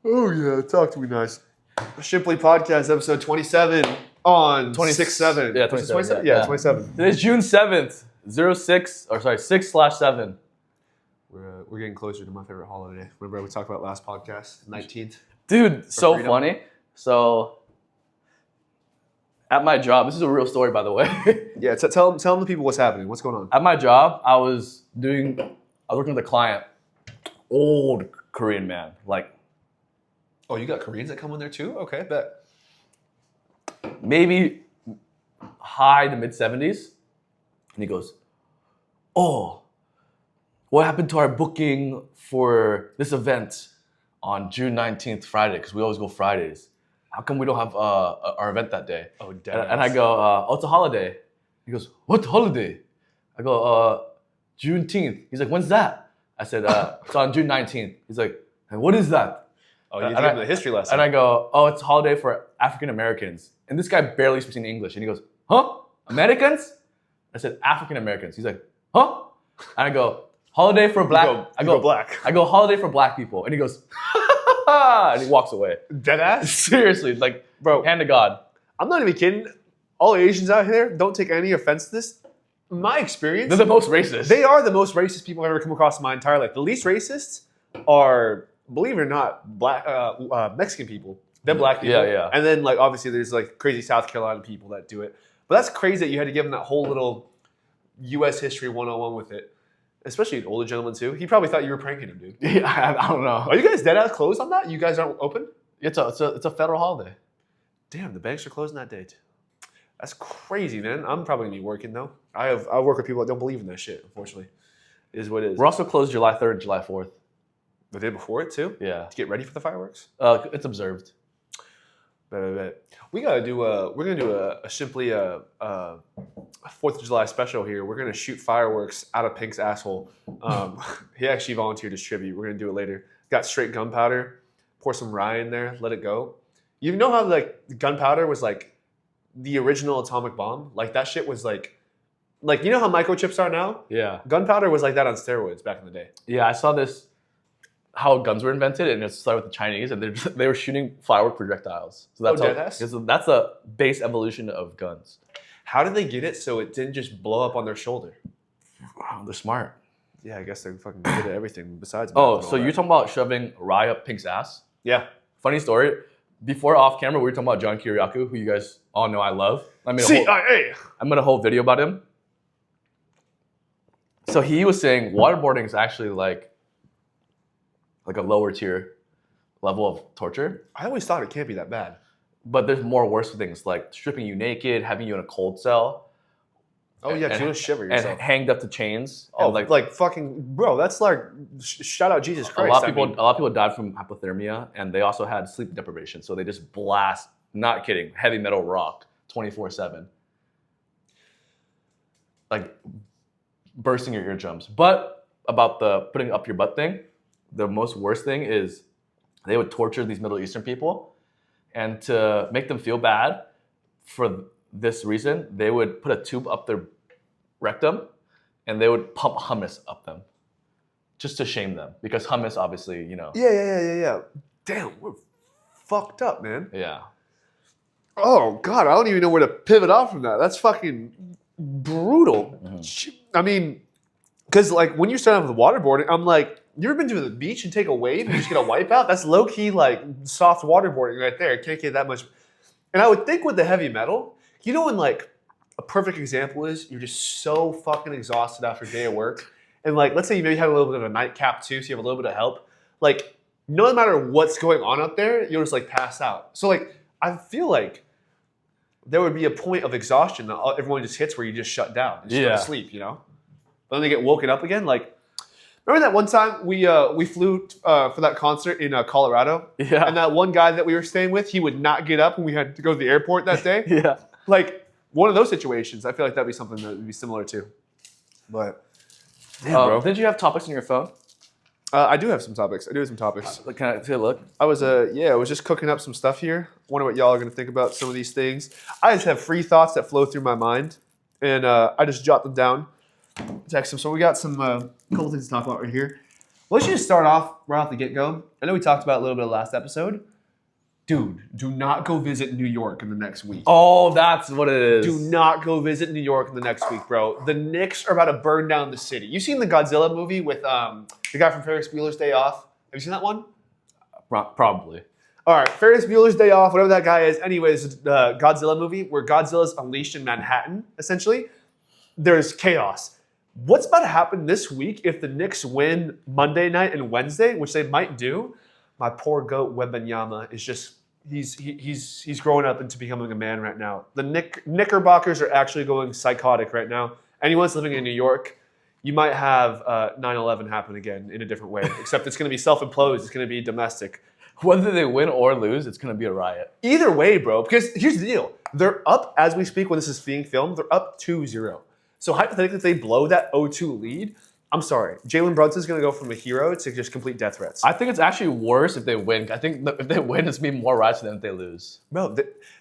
Oh yeah, talk to me nice. Shimply Podcast, episode 27 on 26-7. Yeah, 27. Yeah, 27. Today's June 7th, 6/7. We're getting closer to my favorite holiday. Remember we talked about last podcast, 19th? Dude, so freedom. funny. So, at my job, this is a real story, by the way. Yeah, tell the people what's happening. What's going on? At my job, I was working with a client, old Korean man, like Oh, you got Koreans that come in there too? Okay, bet. maybe high to mid 70s. And he goes, "Oh, what happened to our booking for this event on June 19th, Friday? Because we always go Fridays. How come we don't have our event that day?" Oh, And dead. I go, "Oh, it's a holiday." He goes, "What holiday?" I go, Juneteenth. He's like, "When's that?" I said, "It's on June 19th." He's like, "And what is that?" Oh, you gave him the history lesson. And I go, "Oh, it's a holiday for African Americans." And this guy barely speaks English. And he goes, "Huh? Americans?" I said, "African Americans." He's like, "Huh?" And I go, "Holiday for black." You go black. I go, "Holiday for black people." And he goes, and he walks away. Dead ass? Seriously, like, Bro, hand to God. I'm not even kidding. All Asians out here, don't take any offense to this. In my experience, They're the most racist. they are the most racist people I've ever come across in my entire life. The least racists are, believe it or not, black Mexican people. They're black people. Yeah. And then, like, obviously, there's like crazy South Carolina people that do it. But that's crazy that you had to give them that whole little U.S. history 101 with it. Especially an older gentleman too. He probably thought you were pranking him, dude. Yeah, I don't know. Are you guys dead ass closed on that? You guys aren't open? It's a federal holiday. Damn, the banks are closing that day too. That's crazy, man. I'm probably gonna be working though. I work with people that don't believe in that shit. Unfortunately, it is what it is. We're also closed July 3rd and July 4th. The day before it too. Yeah. To get ready for the fireworks. It's observed. Bet. We're gonna do a simply 4th of July special here. We're gonna shoot fireworks out of Pink's asshole. He actually volunteered to tribute. We're gonna do it later. Got straight gunpowder. Pour some rye in there. Let it go. You know how like gunpowder was like the original atomic bomb? Like that shit was like you know how microchips are now? Yeah. Gunpowder was like that on steroids back in the day. Yeah, I saw this, how guns were invented, and it started with the Chinese, and they were shooting firework projectiles. So that's a base evolution of guns. How did they get it so it didn't just blow up on their shoulder? Wow, they're smart. Yeah, I guess they're fucking good at everything besides. Oh, math and so all you're that. talking about shoving rye up Pink's ass? Yeah. Funny story. Before off camera, we were talking about John Kiriakou, who you guys all know I love. I made CIA. a whole video about him. So he was saying waterboarding is actually like a lower tier level of torture. I always thought it can't be that bad. But there's more worse things, like stripping you naked, having you in a cold cell. Oh yeah, 'cause you don't shiver yourself. And hanged up to chains. Oh, and like fucking bro, that's like shout out Jesus Christ. a lot of people died from hypothermia, and they also had sleep deprivation. So they just blast, not kidding, heavy metal rock 24/7, like bursting your eardrums. But about the putting up your butt thing, the most worst thing is they would torture these Middle Eastern people, and to make them feel bad for this reason, they would put a tube up their rectum and they would pump hummus up them just to shame them, because hummus, obviously, you know. Yeah. Damn, we're fucked up, man. Yeah. Oh God, I don't even know where to pivot off from that. That's fucking brutal. Mm-hmm. I mean, because like when you start off with waterboarding, I'm like, you ever been to the beach and take a wave and just get a wipeout? That's low key like soft waterboarding right there. It can't get that much. And I would think with the heavy metal, you know, when like a perfect example is you're just so fucking exhausted after a day of work, and like let's say you maybe had a little bit of a nightcap too, so you have a little bit of help. Like no matter what's going on up there, you'll just like pass out. So like I feel like there would be a point of exhaustion that everyone just hits where you just shut down, you just go to sleep, you know. But then they get woken up again. Like remember that one time we flew for that concert in Colorado? Yeah. And that one guy that we were staying with, he would not get up when we had to go to the airport that day. Yeah. Like one of those situations, I feel like that'd be something that would be similar to. But damn, bro. Did you have topics on your phone? I do have some topics. Can I take a look? I was just cooking up some stuff here. Wonder what y'all are gonna think about some of these things. I just have free thoughts that flow through my mind, and I just jot them down, text them. So we got some couple things to talk about right here. let's just start off right off the get-go. I know we talked about it a little bit last episode. Dude, do not go visit New York in the next week. Oh, that's what it is. Do not go visit New York in the next week, bro. The Knicks are about to burn down the city. You seen the Godzilla movie with the guy from Ferris Bueller's Day Off? Have you seen that one? Probably. All right, Ferris Bueller's Day Off, whatever that guy is. Anyways, the Godzilla movie where Godzilla's unleashed in Manhattan, essentially. There's chaos. What's about to happen this week if the Knicks win Monday night and Wednesday, which they might do? My poor goat Wembanyama is just he's growing up into becoming a man right now. The Knickerbockers are actually going psychotic right now. Anyone's living in New York, you might have 9/11 happen again in a different way. Except it's going to be self-imposed. It's going to be domestic. Whether they win or lose, it's going to be a riot. Either way, bro. Because here's the deal: they're up as we speak when this is being filmed. They're up 2-0. So hypothetically, if they blow that 0-2 lead, I'm sorry, Jalen Brunson's going to go from a hero to just complete death threats. I think it's actually worse if they win. I think if they win, it's going to be more riots than if they lose. Bro,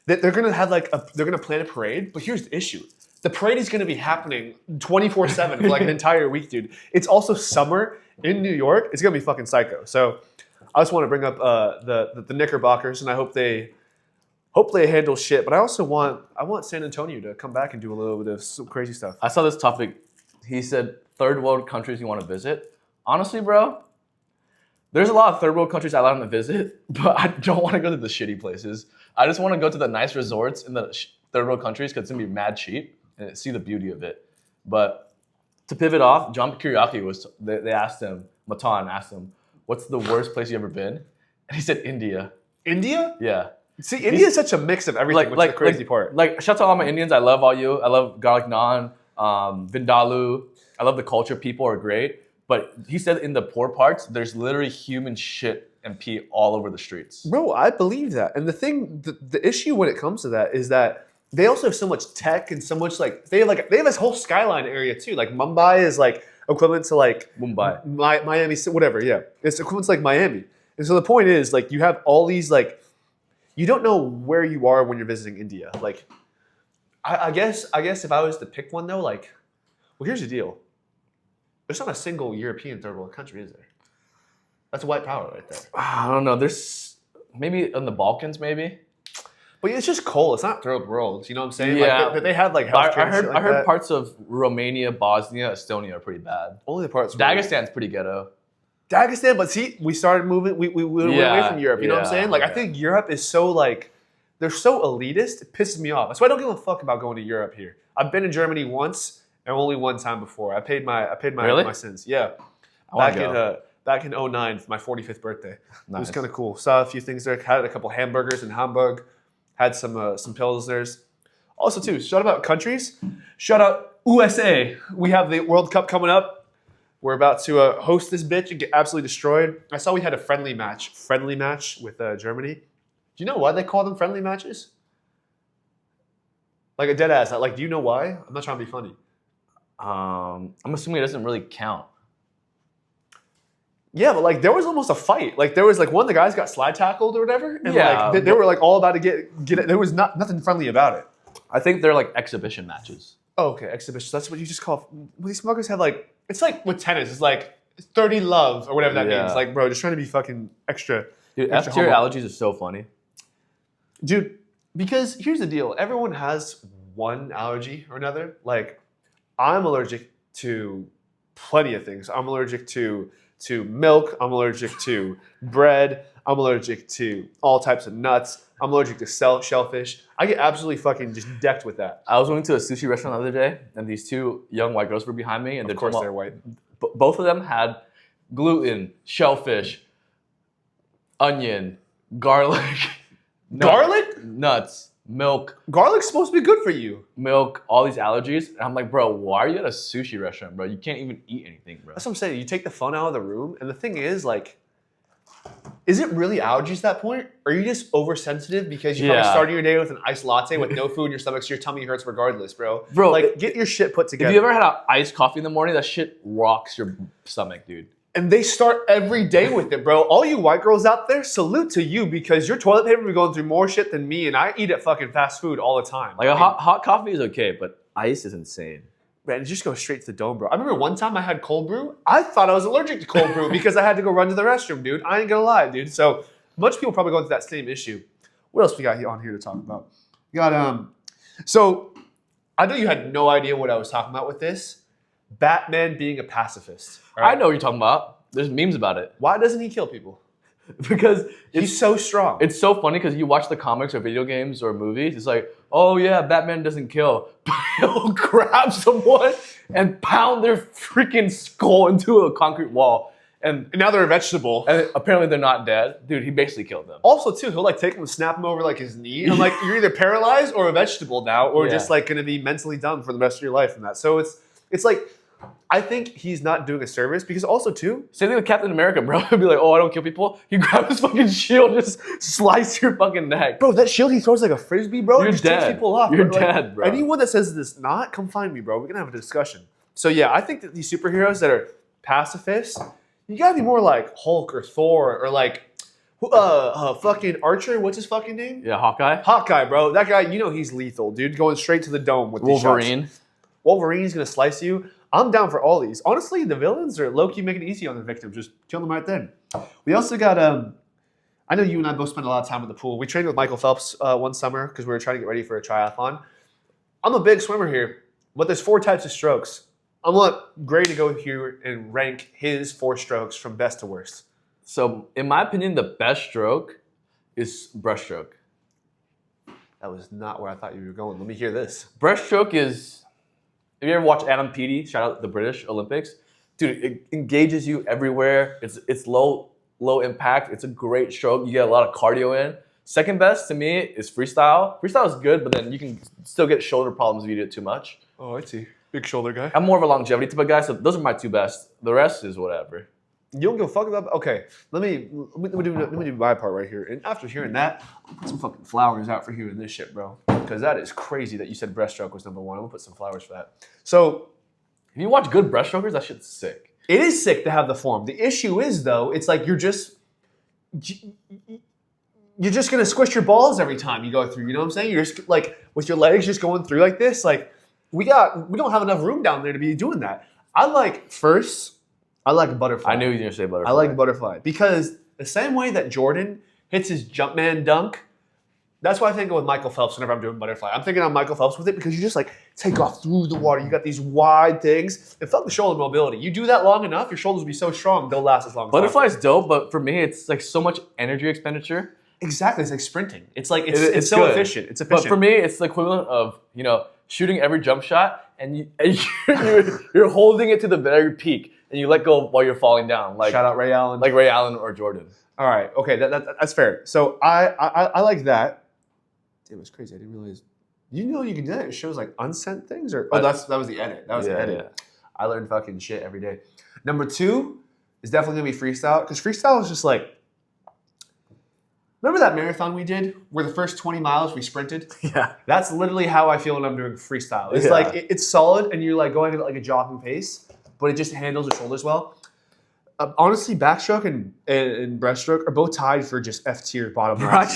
they're going to have they're going to plan a parade, but here's the issue. The parade is going to be happening 24/7 for like an entire week, dude. It's also summer in New York. It's going to be fucking psycho. So I just want to bring up the Knickerbockers, and I hope they handle shit. But I want San Antonio to come back and do a little bit of some crazy stuff. I saw this topic. He said third world countries you want to visit. Honestly, bro, there's a lot of third world countries I want to visit, but I don't want to go to the shitty places. I just want to go to the nice resorts in the third world countries because it's going to be mad cheap and see the beauty of it. But to pivot off, John Kiriaki they asked him, Matan asked him, what's the worst place you've ever been? And he said India. India? Yeah. See, India is such a mix of everything, which is the crazy part. Like, shout out to all my Indians. I love all you. I love garlic naan, vindaloo. I love the culture. People are great. But he said in the poor parts, there's literally human shit and pee all over the streets. Bro, I believe that. And the issue when it comes to that is that they also have so much tech and so much they have this whole skyline area too. Like Mumbai is like equivalent to like Mumbai, Miami, whatever. Yeah, it's equivalent to like Miami. And so the point is like you have all these like you don't know where you are when you're visiting India. Like I guess if I was to pick one though, like well here's the deal. There's not a single European third world country, is there? That's white power right there. I don't know. There's maybe in the Balkans, maybe. But it's just coal. It's not third world. You know what I'm saying? Yeah. Like, they have like healthcare. I heard parts of Romania, Bosnia, Estonia are pretty bad. Only the parts. Dagestan's pretty ghetto. Dagestan, but see, we started moving. We went away from Europe. You know what I'm saying? Like I think Europe is so like they're so elitist. It pisses me off. That's why I don't give a fuck about going to Europe here. I've been in Germany once and only one time before. I paid my sins. Yeah. Back in 2009 for my 45th birthday. Nice. It was kind of cool. Saw a few things there. Had a couple hamburgers in Hamburg. Had some pilsners. Also, too, shout out countries. Shout out USA. We have the World Cup coming up. We're about to host this bitch and get absolutely destroyed. I saw we had a friendly match with Germany. Do you know why they call them friendly matches? Like a dead ass. Like, do you know why? I'm not trying to be funny. I'm assuming it doesn't really count. Yeah, but like there was almost a fight. Like there was like one of the guys got slide tackled or whatever, and like they were like all about to get it. There was nothing friendly about it. I think they're like exhibition matches. Oh, okay, exhibitions. That's what you just call. Well, these motherfuckers have like it's like with tennis. It's like 30 love or whatever that means. Like, bro, just trying to be fucking extra. Dude, F-tier allergies is so funny. Dude, because here's the deal. Everyone has one allergy or another. Like, I'm allergic to plenty of things. I'm allergic to milk. I'm allergic to bread. I'm allergic to all types of nuts. I'm allergic to shellfish. I get absolutely fucking just decked with that. I was going to a sushi restaurant the other day, and these two young white girls were behind me. And of course they're white. Both of them had gluten, shellfish, onion, garlic. Garlic? Nuts, milk. Garlic's supposed to be good for you. Milk, all these allergies. And I'm like, bro, why are you at a sushi restaurant, bro? You can't even eat anything, bro. That's what I'm saying. You take the fun out of the room. And the thing is, like, is it really allergies at that point? Or are you just oversensitive because you're probably starting your day with an iced latte with no food in your stomach so your tummy hurts regardless, bro? Bro, like, get your shit put together. Have you ever had an iced coffee in the morning? That shit rocks your stomach, dude. And they start every day with it, bro. All you white girls out there, salute to you because your toilet paper be going through more shit than me, and I eat at fucking fast food all the time. Like a hot coffee is okay, but ice is insane. Man, it just goes straight to the dome, bro. I remember one time I had cold brew. I thought I was allergic to cold brew because I had to go run to the restroom, dude. I ain't gonna lie, dude. So much people probably going through that same issue. What else we got on here to talk about? We got so I know you had no idea what I was talking about with this. Batman being a pacifist. I know what you're talking about. There's memes about it. Why doesn't he kill people? Because He's so strong. It's so funny because you watch the comics or video games or movies. It's like, oh yeah, Batman doesn't kill. But he'll grab someone and pound their freaking skull into a concrete wall. And now they're a vegetable. And apparently they're not dead. Dude, he basically killed them. Also, too, he'll like take him and snap him over like his knee. I'm like, you're either paralyzed or a vegetable now, or just like gonna be mentally dumb for the rest of your life from that. So it's like, I think he's not doing a service because also too. Same thing with Captain America, bro. He'd be like, oh, I don't kill people. You grab his fucking shield, just slice your fucking neck. Bro, that shield he throws like a frisbee, bro. You're just dead. takes people off. You're bro. dead, bro. Anyone that says this not, come find me, bro. We're gonna have a discussion. So yeah, I think that these superheroes that are pacifists, you gotta be more like Hulk or Thor or like fucking Archer. What's his fucking name? Yeah, Hawkeye. Hawkeye, bro. That guy, you know he's lethal, dude. Going straight to the dome with these Wolverine. shots. Wolverine's gonna slice you. I'm down for all these. Honestly, the villains are low-key making it easy on the victims. Just kill them right then. We also got, I know you and I both spent a lot of time in the pool. We trained with Michael Phelps one summer because we were trying to get ready for a triathlon. I'm a big swimmer here, but there's 4 types of strokes. I want Gray to go here and rank his 4 strokes from best to worst. So, in my opinion, the best stroke is breaststroke. That was not where I thought you were going. Let me hear this. Breaststroke is... Have you ever watched Adam Peaty? Shout out the British Olympics. Dude, it engages you everywhere. It's low impact. It's a great stroke. You get a lot of cardio in. Second best to me is freestyle. Freestyle is good, but then you can still get shoulder problems if you do it too much. Oh, I see. Big shoulder guy. I'm more of a longevity type of guy, so those are my 2 best. The rest is whatever. You don't give a fuck about. Okay, let me do my part right here. And after hearing that, I'll put some fucking flowers out for hearing this shit, bro. Because that is crazy that you said breaststroke was number 1. I'm gonna put some flowers for that. So, if you watch good breaststrokers, that shit's sick. it is sick to have the form. The issue is though, it's like you're just gonna squish your balls every time you go through. You know what I'm saying? You're just like with your legs just going through like this. Like we don't have enough room down there to be doing that. I like butterfly. I knew you were gonna say butterfly. I like butterfly because the same way that Jordan hits his Jumpman dunk, that's why I think of with Michael Phelps whenever I'm doing butterfly. I'm thinking of Michael Phelps with it because you just like take off through the water. You got these wide things. And fuck the shoulder mobility. You do that long enough, your shoulders will be so strong, they'll last as long as Butterfly is dope, but for me, it's like so much energy expenditure. Exactly. It's like sprinting. It's like it's so good. efficient. It's efficient. But for me, it's the equivalent of, shooting every jump shot and you're holding it to the very peak and you let go while you're falling down. Like shout out Ray Allen. Like Ray Allen or Jordan. All right. Okay. That's fair. So I like that. It was crazy. I didn't realize. You know you can do that. It shows like unsent things or that was the edit. That was the edit. Yeah. I learn fucking shit every day. Number 2 is definitely gonna be freestyle because freestyle is just like. Remember that marathon we did where the first 20 miles we sprinted? Yeah. That's literally how I feel when I'm doing freestyle. It's like it's solid and you're like going at like a jogging pace, but it just handles your shoulders well. Honestly, backstroke and breaststroke are both tied for just F tier bottom line.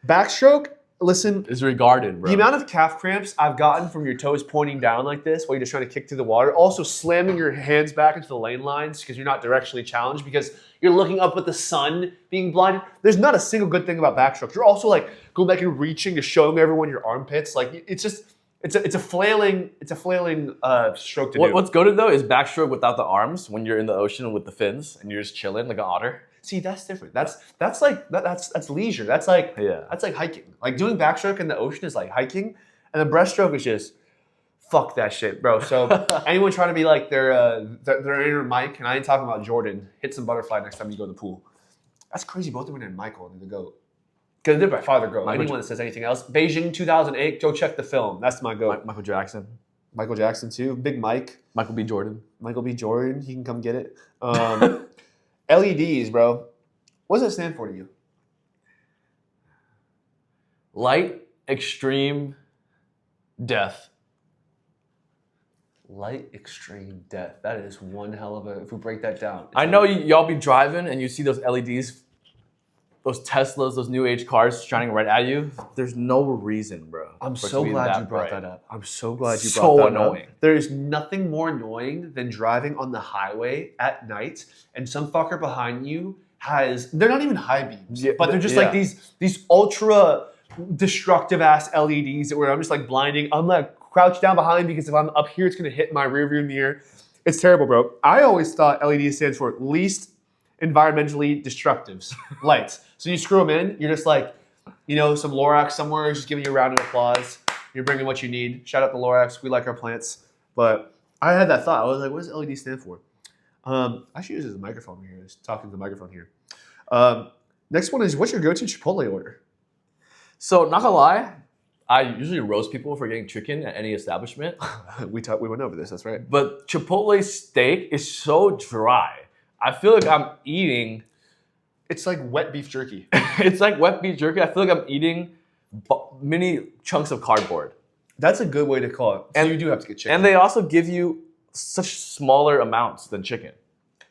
Backstroke, listen, is regarded, bro. The amount of calf cramps I've gotten from your toes pointing down like this while you're just trying to kick through the water, also slamming your hands back into the lane lines because you're not directionally challenged because you're looking up at the sun being blinded. There's not a single good thing about backstroke. You're also like going back and reaching to showing everyone your armpits. Like it's a flailing stroke to do. What's goated though is backstroke without the arms when you're in the ocean with the fins and you're just chilling like an otter. See, that's different. That's leisure. That's like hiking. Like doing backstroke in the ocean is like hiking, and the breaststroke is just fuck that shit, bro. So anyone trying to be like their inner Mike, and I ain't talking about Jordan, hit some butterfly next time you go to the pool. That's crazy. Both of them named Michael and the GOAT. Because they're by far the GOAT. Anyone that says anything else, Beijing 2008, go check the film. That's my GOAT. Michael Jackson. Michael Jackson too. Big Mike. Michael B. Jordan. Michael B. Jordan. He can come get it. LEDs, bro. What does that stand for to you? Light, extreme, death. Light, extreme, death. That is one hell of a, if we break that down. I know y'all be driving and you see those LEDs those Teslas, those new age cars shining right at you, there's no reason, bro. I'm for it so to be glad that you brought bright. that up. I'm so glad you So brought that annoying. up. There is nothing more annoying than driving on the highway at night and some fucker behind you they're not even high beams, but they're just like these ultra destructive ass LEDs where I'm just like blinding. I'm like crouched down behind because if I'm up here, it's gonna hit my rear view mirror. It's terrible, bro. I always thought LED stands for least environmentally destructive lights. So you screw them in, you're just like, some Lorax somewhere, just giving you a round of applause. You're bringing what you need. Shout out to Lorax. We like our plants. But I had that thought. I was like, what does LED stand for? I should use it as a microphone here. Just talking to the microphone here. Next one is, what's your go-to Chipotle order? So, not gonna lie, I usually roast people for getting chicken at any establishment. We went over this. That's right. But Chipotle steak is so dry. I feel like I'm eating. It's like wet beef jerky. It's like wet beef jerky. I feel like I'm eating mini chunks of cardboard. That's a good way to call it. So you do have to get chicken. And they also give you such smaller amounts than chicken.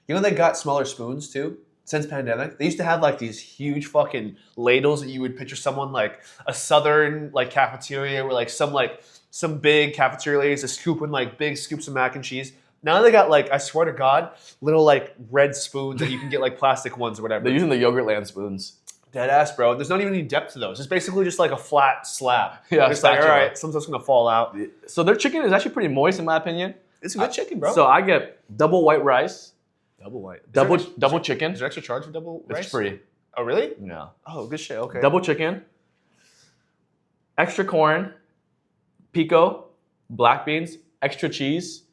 They got smaller spoons too since pandemic. They used to have like these huge fucking ladles that you would picture someone like a southern like cafeteria where like some big cafeteria ladies are scooping like big scoops of mac and cheese. Now they got like, I swear to God, little like red spoons that you can get like plastic ones or whatever. They're using the Yogurtland spoons. Dead ass, bro. There's not even any depth to those. It's basically just like a flat slab. Yeah, it's like, all right, something's gonna fall out. So their chicken is actually pretty moist in my opinion. It's a good chicken, bro. So I get double white rice, double white, double chicken. Is there extra charge for double rice? It's free. Oh really? Yeah. Oh, good shit. Okay. Double chicken, extra corn, pico, black beans, extra cheese,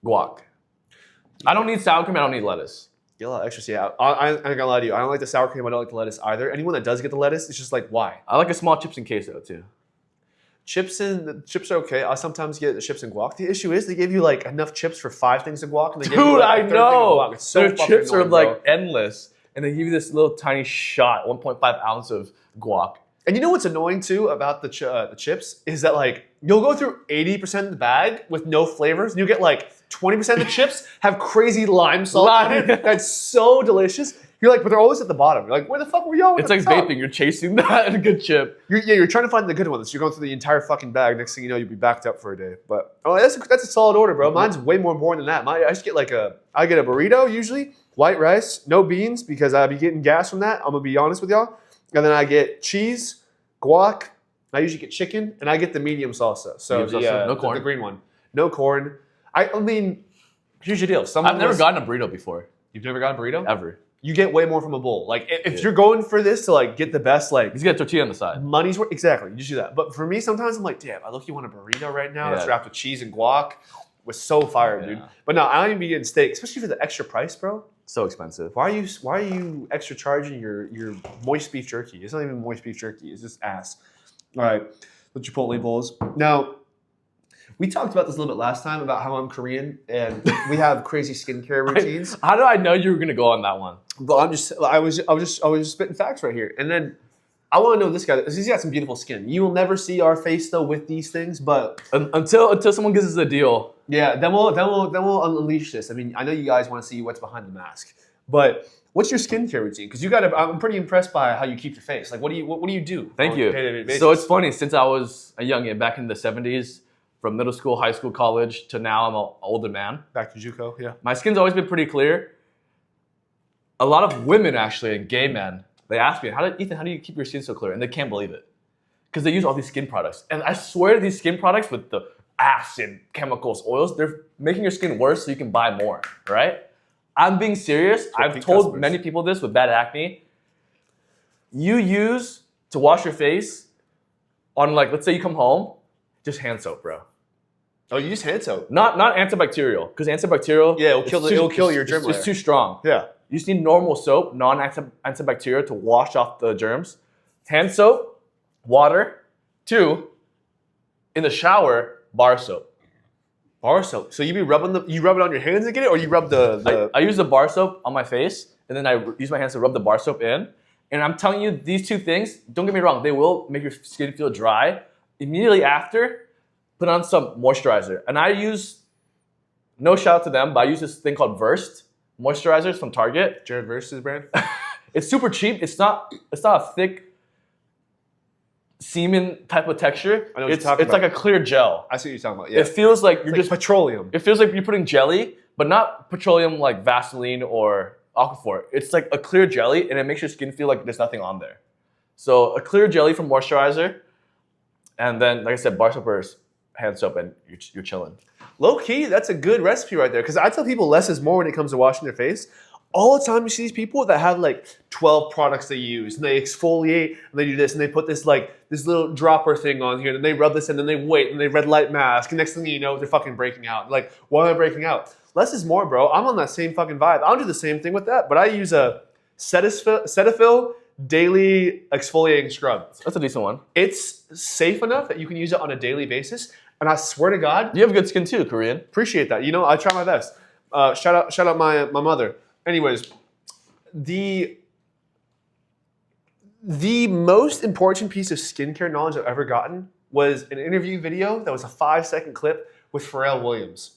guac. I don't need sour cream. I don't need lettuce. Get a lot of extras. Yeah, I ain't gonna lie to you. I don't like the sour cream. I don't like the lettuce either. Anyone that does get the lettuce, it's just like, why? I like a small chips and queso too. Chips are okay. I sometimes get the chips and guac. The issue is they give you like enough chips for 5 things of guac, and they give you like a third thing of guac. It's so their fucking chips are annoying, like bro. endless, and they give you this little tiny shot, 1.5 ounce of guac. And you know what's annoying too about the chips is that like you'll go through 80% of the bag with no flavors, and you get like 20% of the chips have crazy lime salt on it. That's so delicious. You're like, but they're always at the bottom. You're like, where the fuck were y'all? It's like vaping. You're chasing that good chip. You're trying to find the good ones. You're going through the entire fucking bag. Next thing you know, you'll be backed up for a day. But that's a solid order, bro. Mine's way more boring than that. I just get I get a burrito usually, white rice, no beans because I'll be getting gas from that. I'm gonna be honest with y'all. And then I get cheese, guac. I usually get chicken, and I get the medium salsa. So no corn. the green one, no corn. I mean, here's your deal. I've never gotten a burrito before. You've never gotten a burrito? Ever. You get way more from a bowl. Like if you're going for this to like get the best like Just get a tortilla on the side. money's worth, exactly. You just do that. But for me, sometimes I'm like, damn, I look-y want a burrito right now. It's Yeah. wrapped with cheese and guac. Was so fire, dude. Yeah. But no, I don't even be getting steak, especially for the extra price, bro. So expensive. Why are you extra charging your moist beef jerky? It's not even moist beef jerky. It's just ass. All right, the Chipotle bowls. Now, we talked about this a little bit last time about how I'm Korean and we have crazy skincare routines. How did I know you were gonna go on that one? But I was just spitting facts right here. And then I want to know this guy. He's got some beautiful skin. You will never see our face though with these things, but Until someone gives us a deal. yeah, then we'll unleash this. I mean, I know you guys want to see what's behind the mask, but what's your skincare routine? Because I'm pretty impressed by how you keep your face. Like, what do you do? Thank on you. a day-to-day basis? So it's funny, since I was a youngin, back in the 70s, from middle school, high school, college, to now I'm an older man. back to JUCO, yeah. My skin's always been pretty clear. A lot of women, actually, and gay men, they ask me, Ethan, how do you keep your skin so clear? And they can't believe it. Because they use all these skin products. And I swear these skin products with the acid, chemicals, oils, they're making your skin worse so you can buy more, right? I'm being serious. I've told customers. many people this with bad acne. You use to wash your face on, like, let's say you come home, just hand soap, bro. Oh, you use hand soap? Not antibacterial, because antibacterial, Yeah, it'll kill your germ layer. It's too strong. Yeah. You just need normal soap, non-antibacterial, to wash off the germs. Hand soap, water. 2, in the shower, bar soap. Bar soap. So you rub it on your hands and get it, or you rub the I use the bar soap on my face, and then I use my hands to rub the bar soap in. And I'm telling you, these 2 things, don't get me wrong, they will make your skin feel dry. Immediately after, put on some moisturizer. And I use, no shout out to them, but I use this thing called Versed moisturizers from Target. Jared Versus brand? It's super cheap. It's not a thick semen type of texture. I know what It's you're talking like a clear gel. I see what you're talking about. Yeah. It feels like you're Like just petroleum. It feels like you're putting jelly, but not petroleum like Vaseline or Aquaphor. It's like a clear jelly, and it makes your skin feel like there's nothing on there. So a clear jelly for moisturizer, and then like I said, bar soap or hand soap, and you're chilling. Low key, that's a good recipe right there. Because I tell people less is more when it comes to washing their face. All the time you see these people that have like 12 products they use, and they exfoliate, and they do this, and they put this little dropper thing on here, and they rub this in, and they wait, and they red light mask, and next thing you know, they're fucking breaking out. Like, why am I breaking out? Less is more, bro. I'm on that same fucking vibe. I'll do the same thing with that, but I use a Cetaphil daily exfoliating scrub. That's a decent one. It's safe enough that you can use it on a daily basis, and I swear to God, You have good skin too, Korean. appreciate that. You know, I try my best. Shout out my mother. Anyways, the most important piece of skincare knowledge I've ever gotten was an interview video that was a 5-second clip with Pharrell Williams.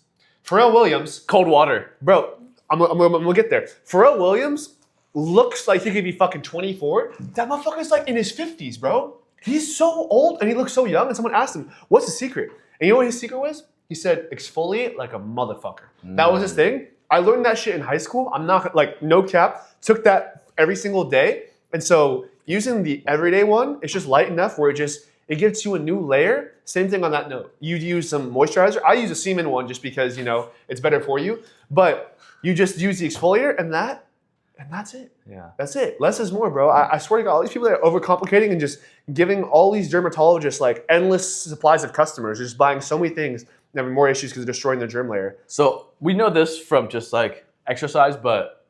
Pharrell Williams, Cold water. bro, I'm gonna get there. Pharrell Williams looks like he could be fucking 24. That motherfucker's like in his 50s, bro. He's so old and he looks so young. And someone asked him, what's the secret? And you know what his secret was? He said, exfoliate like a motherfucker. That was his thing. I learned that shit in high school. I'm not, like, no cap. Took that every single day. And so using the everyday one, it's just light enough where it gives you a new layer. Same thing on that note. You use some moisturizer. I use a semen one just because, you know, it's better for you. But you just use the exfoliator and that's it. Yeah. That's it. Less is more, bro. I swear to God, all these people that are overcomplicating and just giving all these dermatologists like endless supplies of customers, just buying so many things and having more issues because they're destroying their germ layer. So we know this from just like exercise, but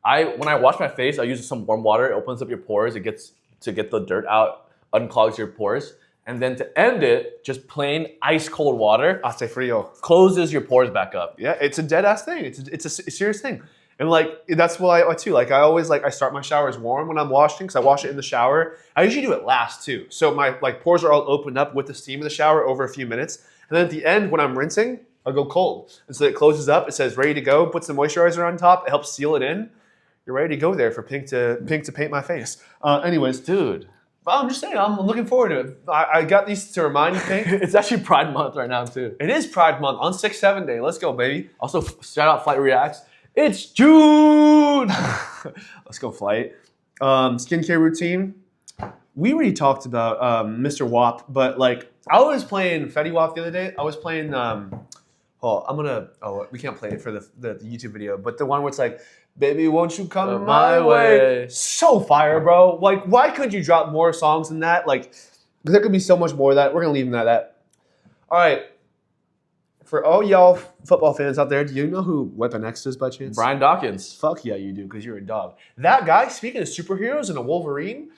when I wash my face, I use some warm water. It opens up your pores. It gets to get the dirt out, unclogs your pores. And then to end it, just plain ice cold water Hace frio. closes your pores back up. Yeah, it's a dead ass thing. It's a serious thing. And like that's what I too. Like I always I start my showers warm when I'm washing because I wash it in the shower. I usually do it last too. So my pores are all opened up with the steam of the shower over a few minutes. And then at the end when I'm rinsing, I'll go cold. And so it closes up. It says ready to go. Put some moisturizer on top. It helps seal it in. You're ready to go there for pink to paint my face. Anyways, Dude. I'm just saying, I'm looking forward to it. I got these to remind you, Pink. It's actually Pride Month right now too. It is Pride Month on 6-7 day. Let's go, baby. Also, shout out Flight Reacts. It's June! Let's go, Flight. Skincare routine. We already talked about Mr. Wap, but like I was playing Fetty Wap the other day. I was playing. We can't play it for the YouTube video, but the one where it's like, baby, won't you come my way? So fire, bro. Like, why couldn't you drop more songs than that? Like, there could be so much more of that. We're gonna leave them at that. All right. For all y'all football fans out there, do you know who Weapon X is by chance? Brian Dawkins. Fuck yeah, you do, because you're a dog. That guy, speaking of superheroes and a Wolverine,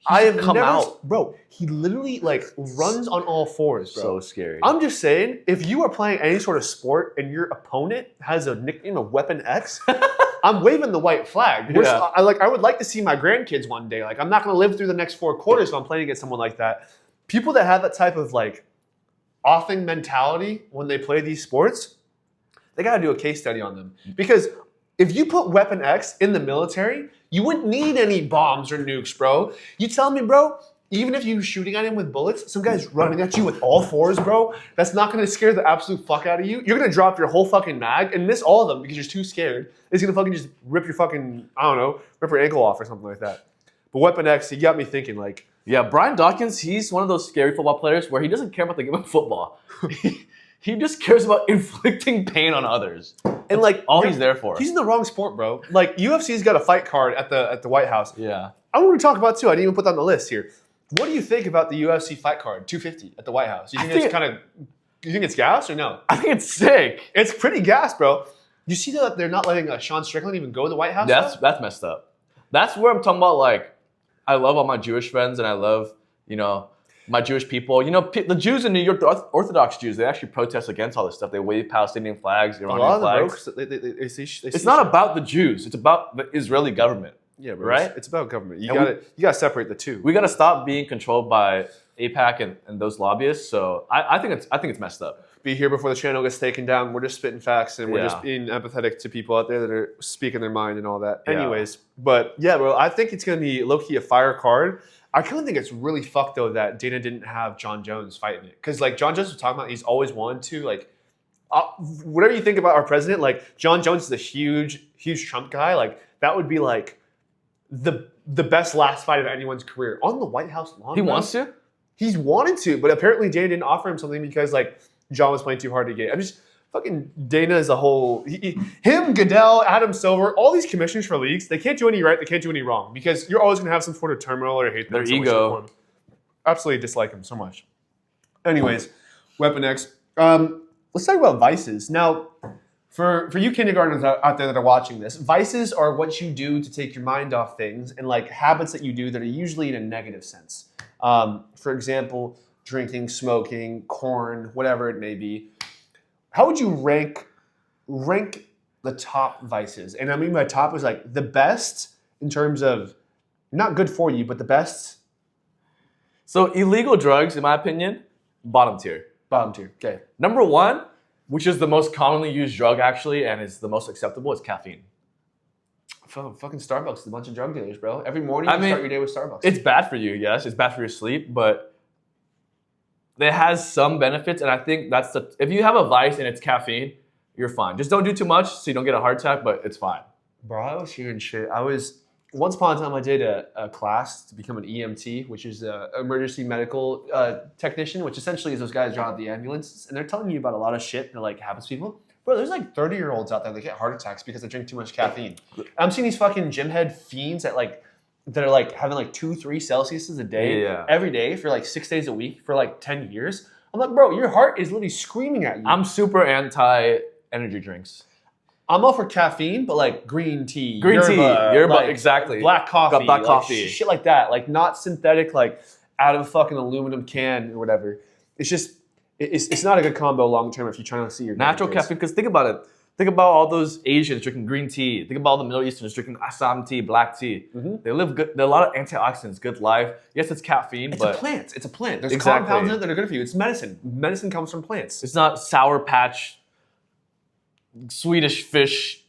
bro, he literally like runs on all fours, bro. So scary. I'm just saying, if you are playing any sort of sport and your opponent has a nickname of Weapon X, I'm waving the white flag. Yeah. I would like to see my grandkids one day. Like, I'm not going to live through the next 4 quarters if I'm playing against someone like that. People that have that type of like offing mentality when they play these sports, they got to do a case study on them. Because if you put Weapon X in the military, you wouldn't need any bombs or nukes, bro. You tell me, bro, even if you're shooting at him with bullets, some guy's running at you with all fours, bro, that's not going to scare the absolute fuck out of you. You're going to drop your whole fucking mag and miss all of them because you're too scared. It's going to fucking just rip your fucking, I don't know, rip your ankle off or something like that. But Weapon X, he got me thinking like, yeah, Brian Dawkins, he's one of those scary football players where he doesn't care about the game of football. He just cares about inflicting pain on others. and like All he's there for. He's in the wrong sport, bro. Like UFC's got a fight card at the White House. Yeah. I want to talk about too. I didn't even put that on the list here. What do you think about the UFC fight card 250 at the White House? You think it's gas or no? I think it's sick. It's pretty gas, bro. You see that they're not letting Sean Strickland even go to the White House? That's messed up. That's where I'm talking about, like, I love all my Jewish friends and I love, my Jewish people. The Jews in New York, the Orthodox Jews, they actually protest against all this stuff. They wave Palestinian flags, Iranian flags. It's not about the Jews. It's about the Israeli government. Yeah, bro, right? It's about government. You gotta separate the two. We gotta stop being controlled by AIPAC and those lobbyists. So I think it's messed up. be here before the channel gets taken down. We're just spitting facts and we're just Yeah. being empathetic to people out there that are speaking their mind and all that. Yeah. Anyways, but yeah, bro, I think it's going to be low-key a fire card. I kind of think it's really fucked, though, that Dana didn't have John Jones fighting it. Because, like, John Jones was talking about, he's always wanted to, like, whatever you think about our president, like, John Jones is a huge Trump guy. Like, that would be, like, the best last fight of anyone's career. On the White House lawn. He wants to? He's wanted to, but apparently Dana didn't offer him something because, like, John was playing too hard to get. I'm just... Fucking Dana is a whole... him, Goodell, Adam Silver, all these commissioners for leagues, they can't do any right, they can't do any wrong. Because you're always going to have some sort of turmoil or hate them. Their ego. Absolutely dislike him so much. Anyways, Weapon X. Let's talk about vices. Now, for you kindergartners out there that are watching this, vices are what you do to take your mind off things and like habits that you do that are usually in a negative sense. For example, drinking, smoking, corn, whatever it may be. How would you rank the top vices? And I mean by top is like the best in terms of not good for you, but the best. So illegal drugs, in my opinion, bottom tier. Bottom tier. Okay. Number one, which is the most commonly used drug actually, and is the most acceptable, is caffeine. Fucking Starbucks is a bunch of drug dealers, bro. Every morning you start your day with Starbucks. It's bad for you, yes. It's bad for your sleep, but it has some benefits, and I think that's if you have a vice and it's caffeine, you're fine. Just don't do too much so you don't get a heart attack, but it's fine. Bro, I was hearing shit. Once upon a time, I did a class to become an EMT, which is an emergency medical technician, which essentially is those guys drive the ambulance, and they're telling you about a lot of shit that like happens to people. Bro, there's like 30-year-olds out there that get heart attacks because they drink too much caffeine. I'm seeing these fucking gym head fiends that are like having like 2-3 Celsius a day every day for like 6 days a week for like 10 years. I'm like, bro, your heart is literally screaming at you. I'm super anti energy drinks. I'm all for caffeine, but like green tea, yerba, like exactly. Black coffee, Black coffee. Shit like that. Like not synthetic, like out of a fucking aluminum can or whatever. It's just, it's not a good combo long term if you're trying to see your natural caffeine. Because think about it. Think about all those Asians drinking green tea. Think about all the Middle Easterns drinking Assam tea, black tea. Mm-hmm. They live good. There are a lot of antioxidants, good life. Yes, it's caffeine, but it's a plant. There's compounds in it that are good for you. It's medicine. Medicine comes from plants. It's not Sour Patch, Swedish fish,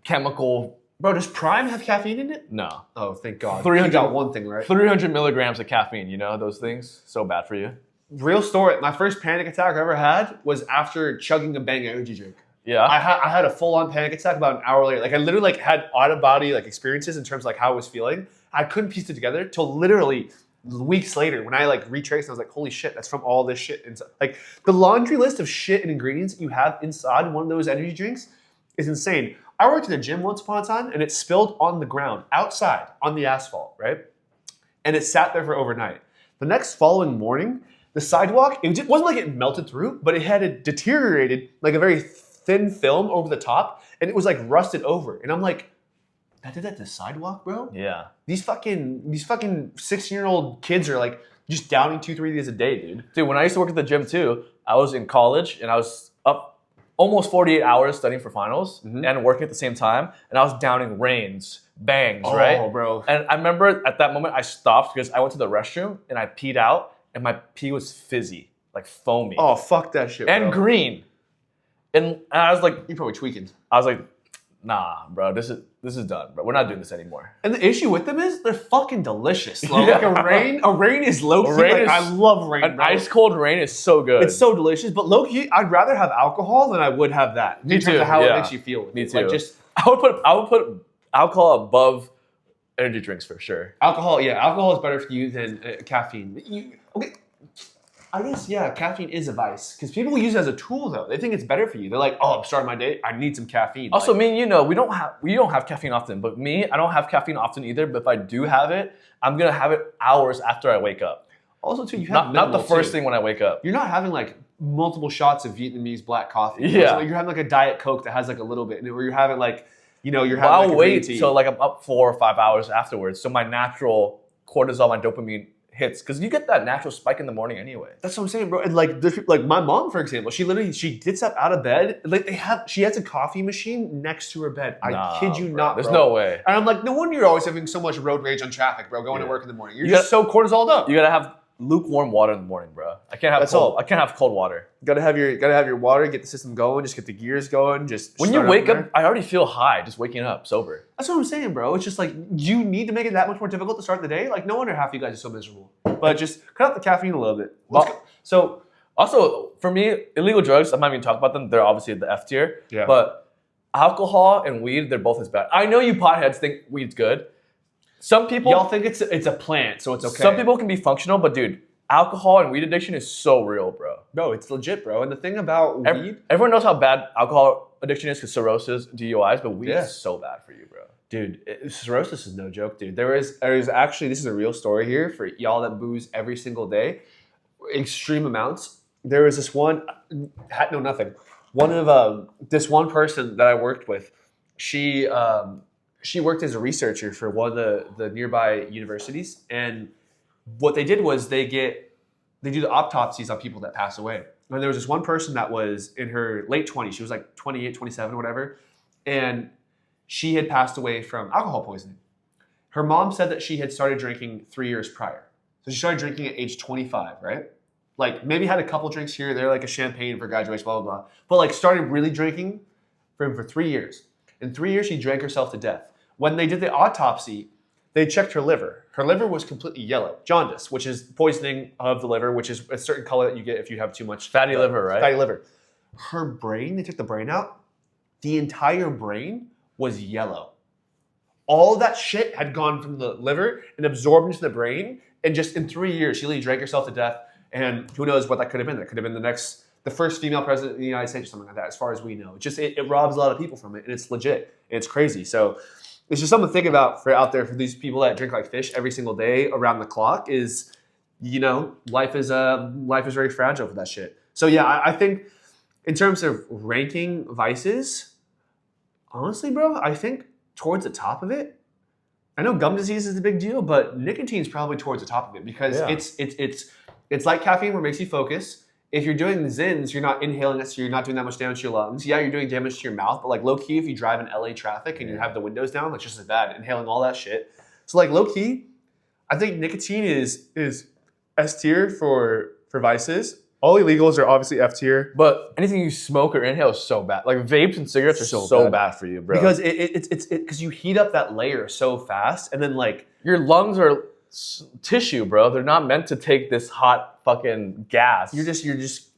chemical. Bro, does Prime have caffeine in it? No. Oh, thank God. 300 You got one thing right. 300 milligrams of caffeine. You know those things. So bad for you. Real story. My first panic attack I ever had was after chugging a Bang energy drink. Yeah. I had a full-on panic attack about an hour later. Like I literally like had out-of-body like experiences in terms of like how I was feeling. I couldn't piece it together till literally weeks later when I like retraced. I was like, holy shit, that's from all this shit inside. Like the laundry list of shit and ingredients that you have inside one of those energy drinks is insane. I worked in a gym once upon a time and it spilled on the ground outside on the asphalt, right? And it sat there for overnight. The next following morning, the sidewalk, it wasn't like it melted through, but it had deteriorated like a very thin film over the top, and it was like rusted over. And I'm like, that did that to the sidewalk, bro? Yeah. These fucking 16-year-old kids are like just downing 2-3 days a day, dude. Dude, when I used to work at the gym too, I was in college and I was up almost 48 hours studying for finals and working at the same time, and I was downing Reigns, Bangs, right? Oh, bro. And I remember at that moment I stopped because I went to the restroom and I peed out, and my pee was fizzy, like foamy. Oh, fuck that shit, bro. And green. And I was like, you're probably tweaking. I was like, nah, bro, this is done, bro. We're not doing this anymore. And the issue with them is they're fucking delicious. Like a rain is low key. Like, I love rain. An ice cold rain is so good. It's so delicious, but low key, I'd rather have alcohol than I would have that. Me in terms too. of how it makes you feel. Me too. Like just I would put alcohol above energy drinks for sure. Alcohol is better for you than caffeine. Okay. I guess, yeah, caffeine is a vice. Because people use it as a tool, though. They think it's better for you. They're like, oh, I'm starting my day. I need some caffeine. Also, like, me and we don't have caffeine often. But me, I don't have caffeine often either. But if I do have it, I'm going to have it hours after I wake up. Also, too, you have not the first thing when I wake up. You're not having, like, multiple shots of Vietnamese black coffee. Yeah. So, like, you're having, like, a Diet Coke that has, like, a little bit in it. Or you're having, like, you're having, I'll like, a wait green tea. till, like, I'm up 4 or 5 hours afterwards. So my natural cortisol, my dopamine hits, because you get that natural spike in the morning anyway. That's what I'm saying, bro. And like my mom, for example, she gets up out of bed. Like she has a coffee machine next to her bed. I kid you not, bro. There's no way. And I'm like, no wonder you're always having so much road rage on traffic, bro. Going to work in the morning. You're just so cortisoled up. You gotta have lukewarm water in the morning, bro. I can't have That's cold. all. I can't have cold water. Gotta have your water, get the system going, just get the gears going. Just When you wake up, I already feel high just waking up sober. That's what I'm saying, bro. It's just like you need to make it that much more difficult to start the day. Like no wonder half you guys are so miserable. But just cut out the caffeine a little bit. So also for me, illegal drugs, I'm not even talking about them. They're obviously the F tier. Yeah. But alcohol and weed, they're both as bad. I know you potheads think weed's good. Some people y'all think it's a plant, so it's okay. Some people can be functional, but dude, alcohol and weed addiction is so real, bro. No, it's legit, bro. And the thing about weed, everyone knows how bad alcohol addiction is because cirrhosis, DUIs, but weed is so bad for you, bro. Dude, cirrhosis is no joke, dude. There is actually, this is a real story here for y'all that booze every single day, extreme amounts. There was this one, had no nothing. One of this one person that I worked with, she worked as a researcher for one of the nearby universities, and what they did was they do the autopsies on people that pass away. And there was this one person that was in her late 20s. She was like 28, 27, whatever. And she had passed away from alcohol poisoning. Her mom said that she had started drinking 3 years prior. So she started drinking at age 25, right? Like maybe had a couple drinks here or there, like a champagne for graduation, blah, blah, blah. But like started really drinking for 3 years. In 3 years, she drank herself to death. When they did the autopsy, they checked her liver. Her liver was completely yellow, jaundice, which is poisoning of the liver, which is a certain color that you get if you have too much fatty liver, right? Fatty liver. Her brain, they took the brain out. The entire brain was yellow. All of that shit had gone from the liver and absorbed into the brain. And just in 3 years, she literally drank herself to death. And who knows what that could have been. That could have been the first female president of the United States or something like that, as far as we know. It robs a lot of people from it, and it's legit. And it's crazy. So it's just something to think about for out there for these people that drink like fish every single day around the clock is, life is very fragile for that shit. So yeah, I think in terms of ranking vices, honestly, bro, I think towards the top of it, I know gum disease is a big deal, but nicotine's probably towards the top of it because it's like caffeine where it makes you focus. If you're doing the Zins, you're not inhaling it, so you're not doing that much damage to your lungs. Yeah, you're doing damage to your mouth, but like low key, if you drive in LA traffic and you have the windows down, that's just as bad, inhaling all that shit. So like low key, I think nicotine is S tier for vices. All illegals are obviously F tier. But anything you smoke or inhale is so bad. Like vapes and cigarettes are so bad for you, bro. Because it's because you heat up that layer so fast, and then like your lungs are tissue, bro. They're not meant to take this hot fucking gas. You're just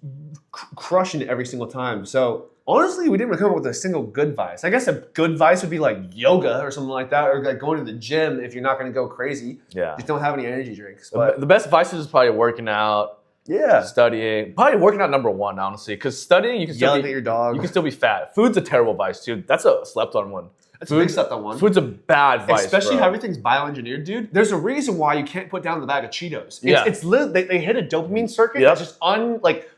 crushing it every single time. So honestly, we didn't really come up with a single good vice. I guess a good vice would be like yoga or something like that, or like going to the gym if you're not going to go crazy. Yeah. Just don't have any energy drinks. But the best vices is probably working out. Yeah. Studying. Probably working out number one, honestly. Because studying, you can still yelling at your dog. You can still be fat. Food's a terrible vice, too. That's a slept on one. That's a big slept on one. Food's a bad vice, especially bro. how everything's bioengineered, dude. There's a reason why you can't put down the bag of Cheetos. It's they hit a dopamine circuit. That's just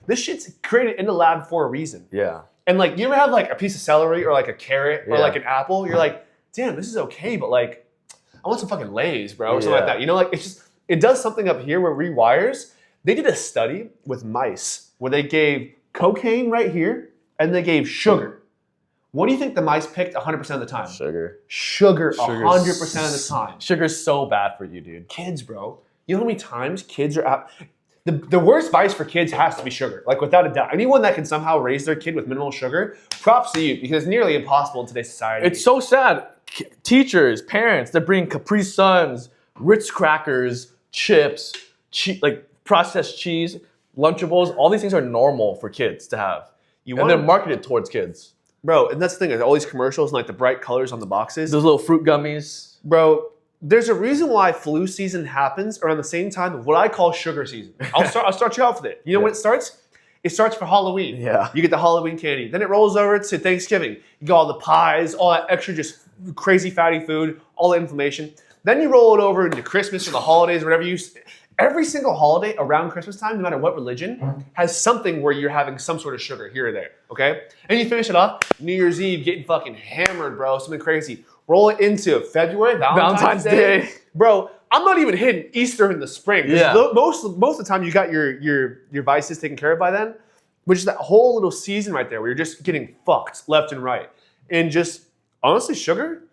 this shit's created in the lab for a reason. Yeah. And like, you ever have like a piece of celery or like a carrot or like an apple? You're like, damn, this is okay, but like, I want some fucking Lay's, bro, or something like that. Like it does something up here where it rewires. They did a study with mice where they gave cocaine right here and they gave sugar. What do you think the mice picked 100% of the time? Sugar 100% of the time. Sugar's so bad for you, dude. Kids, bro. You know how many times kids are out? The worst vice for kids has to be sugar. Like, without a doubt. Anyone that can somehow raise their kid with minimal sugar, props to you, because it's nearly impossible in today's society. It's so sad. Teachers, parents, they're bringing Capri Suns, Ritz crackers, chips, like processed cheese, Lunchables. All these things are normal for kids to have. And they're marketed towards kids. Bro, and that's the thing. All these commercials and like the bright colors on the boxes. Those little fruit gummies. Bro, there's a reason why flu season happens around the same time of what I call sugar season. I'll start you off with it. You know when it starts? It starts for Halloween. Yeah. You get the Halloween candy. Then it rolls over to Thanksgiving. You get all the pies, all that extra just crazy fatty food, all the inflammation. Then you roll it over into Christmas or the holidays or whatever you... Every single holiday around Christmas time, no matter what religion, has something where you're having some sort of sugar here or there, okay? And you finish it off, New Year's Eve, getting fucking hammered, bro, something crazy. Roll it into February, Valentine's Day. Bro, I'm not even hitting Easter in the spring. Yeah. Most of the time, you got your vices taken care of by then, which is that whole little season right there where you're just getting fucked left and right. And just, honestly, sugar,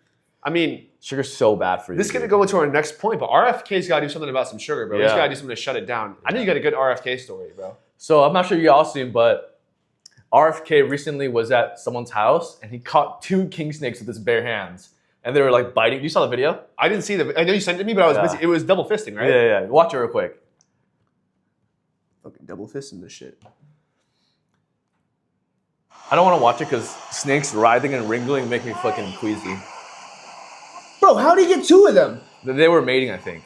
I mean, Sugar's so bad for you. This is going to go into our next point, but RFK's got to do something about some sugar, bro. He's got to do something to shut it down. I know you got a good RFK story, bro. So I'm not sure you all seen, but RFK recently was at someone's house and he caught 2 king snakes with his bare hands. And they were like biting. You saw the video? I didn't see I know you sent it to me, but I was busy. It was double fisting, right? Yeah. Watch it real quick. Fucking double fisting this shit. I don't want to watch it because snakes writhing and wriggling make me fucking queasy. Bro, how did he get 2 of them? They were mating, I think.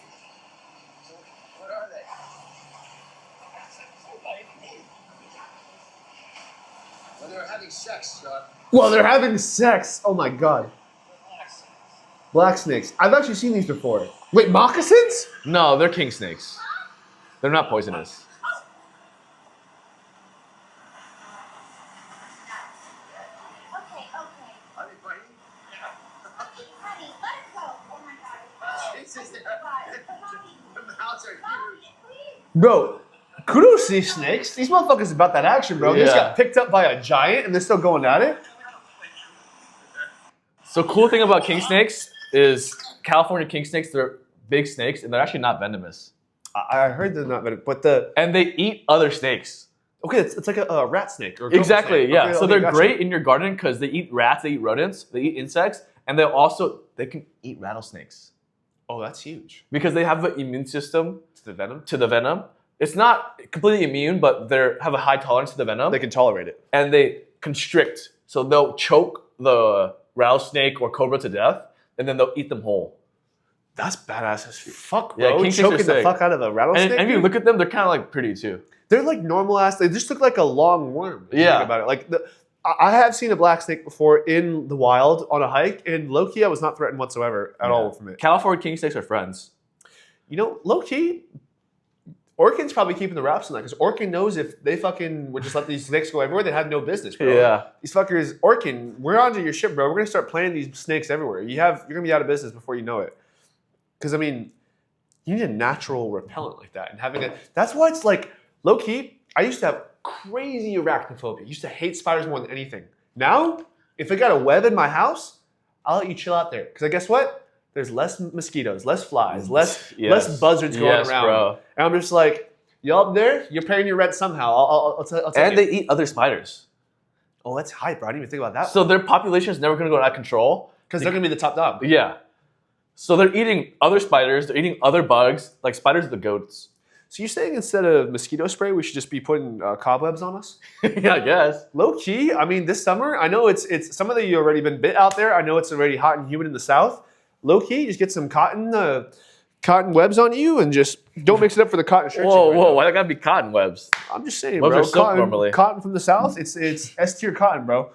What are they? Well, they were having sex, John. Well, they're having sex. Oh my god. Black snakes. I've actually seen these before. Wait, moccasins? No, they're king snakes. They're not poisonous. Okay. Are they biting? Honey, let it go. Oh my god. Jesus, the mouths are huge. Bro, kudos to these snakes. These motherfuckers about that action, bro. They just Yeah. got picked up by a giant and they're still going at it. So cool thing about king snakes is California king snakes, they're big snakes and they're actually not venomous. I heard they're not venomous, but And they eat other snakes. okay, it's like a rat snake or a goat Exactly, snake. yeah. Okay, so okay, they're gotcha. great in your garden because they eat rats, they eat rodents, they eat insects, and they can eat rattlesnakes Oh, that's huge. because they have an immune system To the venom, to the venom. It's not completely immune, but they have a high tolerance to the venom, they can tolerate it. and they constrict. So they'll choke the rattlesnake or cobra to death, and then they'll eat them whole. That's badass as fuck, Yeah, bro. king snakes are Choking the sick. fuck out of a rattlesnake. And if you dude? look at them, they're kind of like pretty too. They're like normal ass. They just look like a long worm. If you Yeah. think about it. Like I have seen a black snake before in the wild on a hike, and low key I was not threatened whatsoever at all from it. California king snakes are friends. You know, low key, Orkin's probably keeping the wraps on that because Orkin knows if they fucking would just let these snakes go everywhere, they'd have no business, bro. Yeah. These fuckers, Orkin, we're onto your shit, bro. We're gonna start planting these snakes everywhere. You're gonna be out of business before you know it. Because I mean, you need a natural repellent like that, and having it. That's why it's like low key. I used to have crazy arachnophobia. I used to hate spiders more than anything. Now, if I got a web in my house, I'll let you chill out there. Because guess what? There's less mosquitoes, less flies, less buzzards going around. Bro. And I'm just like, y'all up there, you're paying your rent somehow. I'll take And it. they eat other spiders. Oh, that's hype, bro. I didn't even think about that. So their population is never going to go out of control. Because they're going to be the top dog. Yeah. So they're eating other spiders. They're eating other bugs. Like spiders are the goats. So you're saying instead of mosquito spray, we should just be putting cobwebs on us? Yeah, I guess. Low key, I mean, this summer, I know it's some of you already been bit out there. I know it's already hot and humid in the south. Low key, just get some cotton webs on you and just don't mix it up for the cotton shirt. Whoa. Why that got to be cotton webs? I'm just saying, Webs bro. are silk normally. Cotton from the south, it's S tier cotton, bro.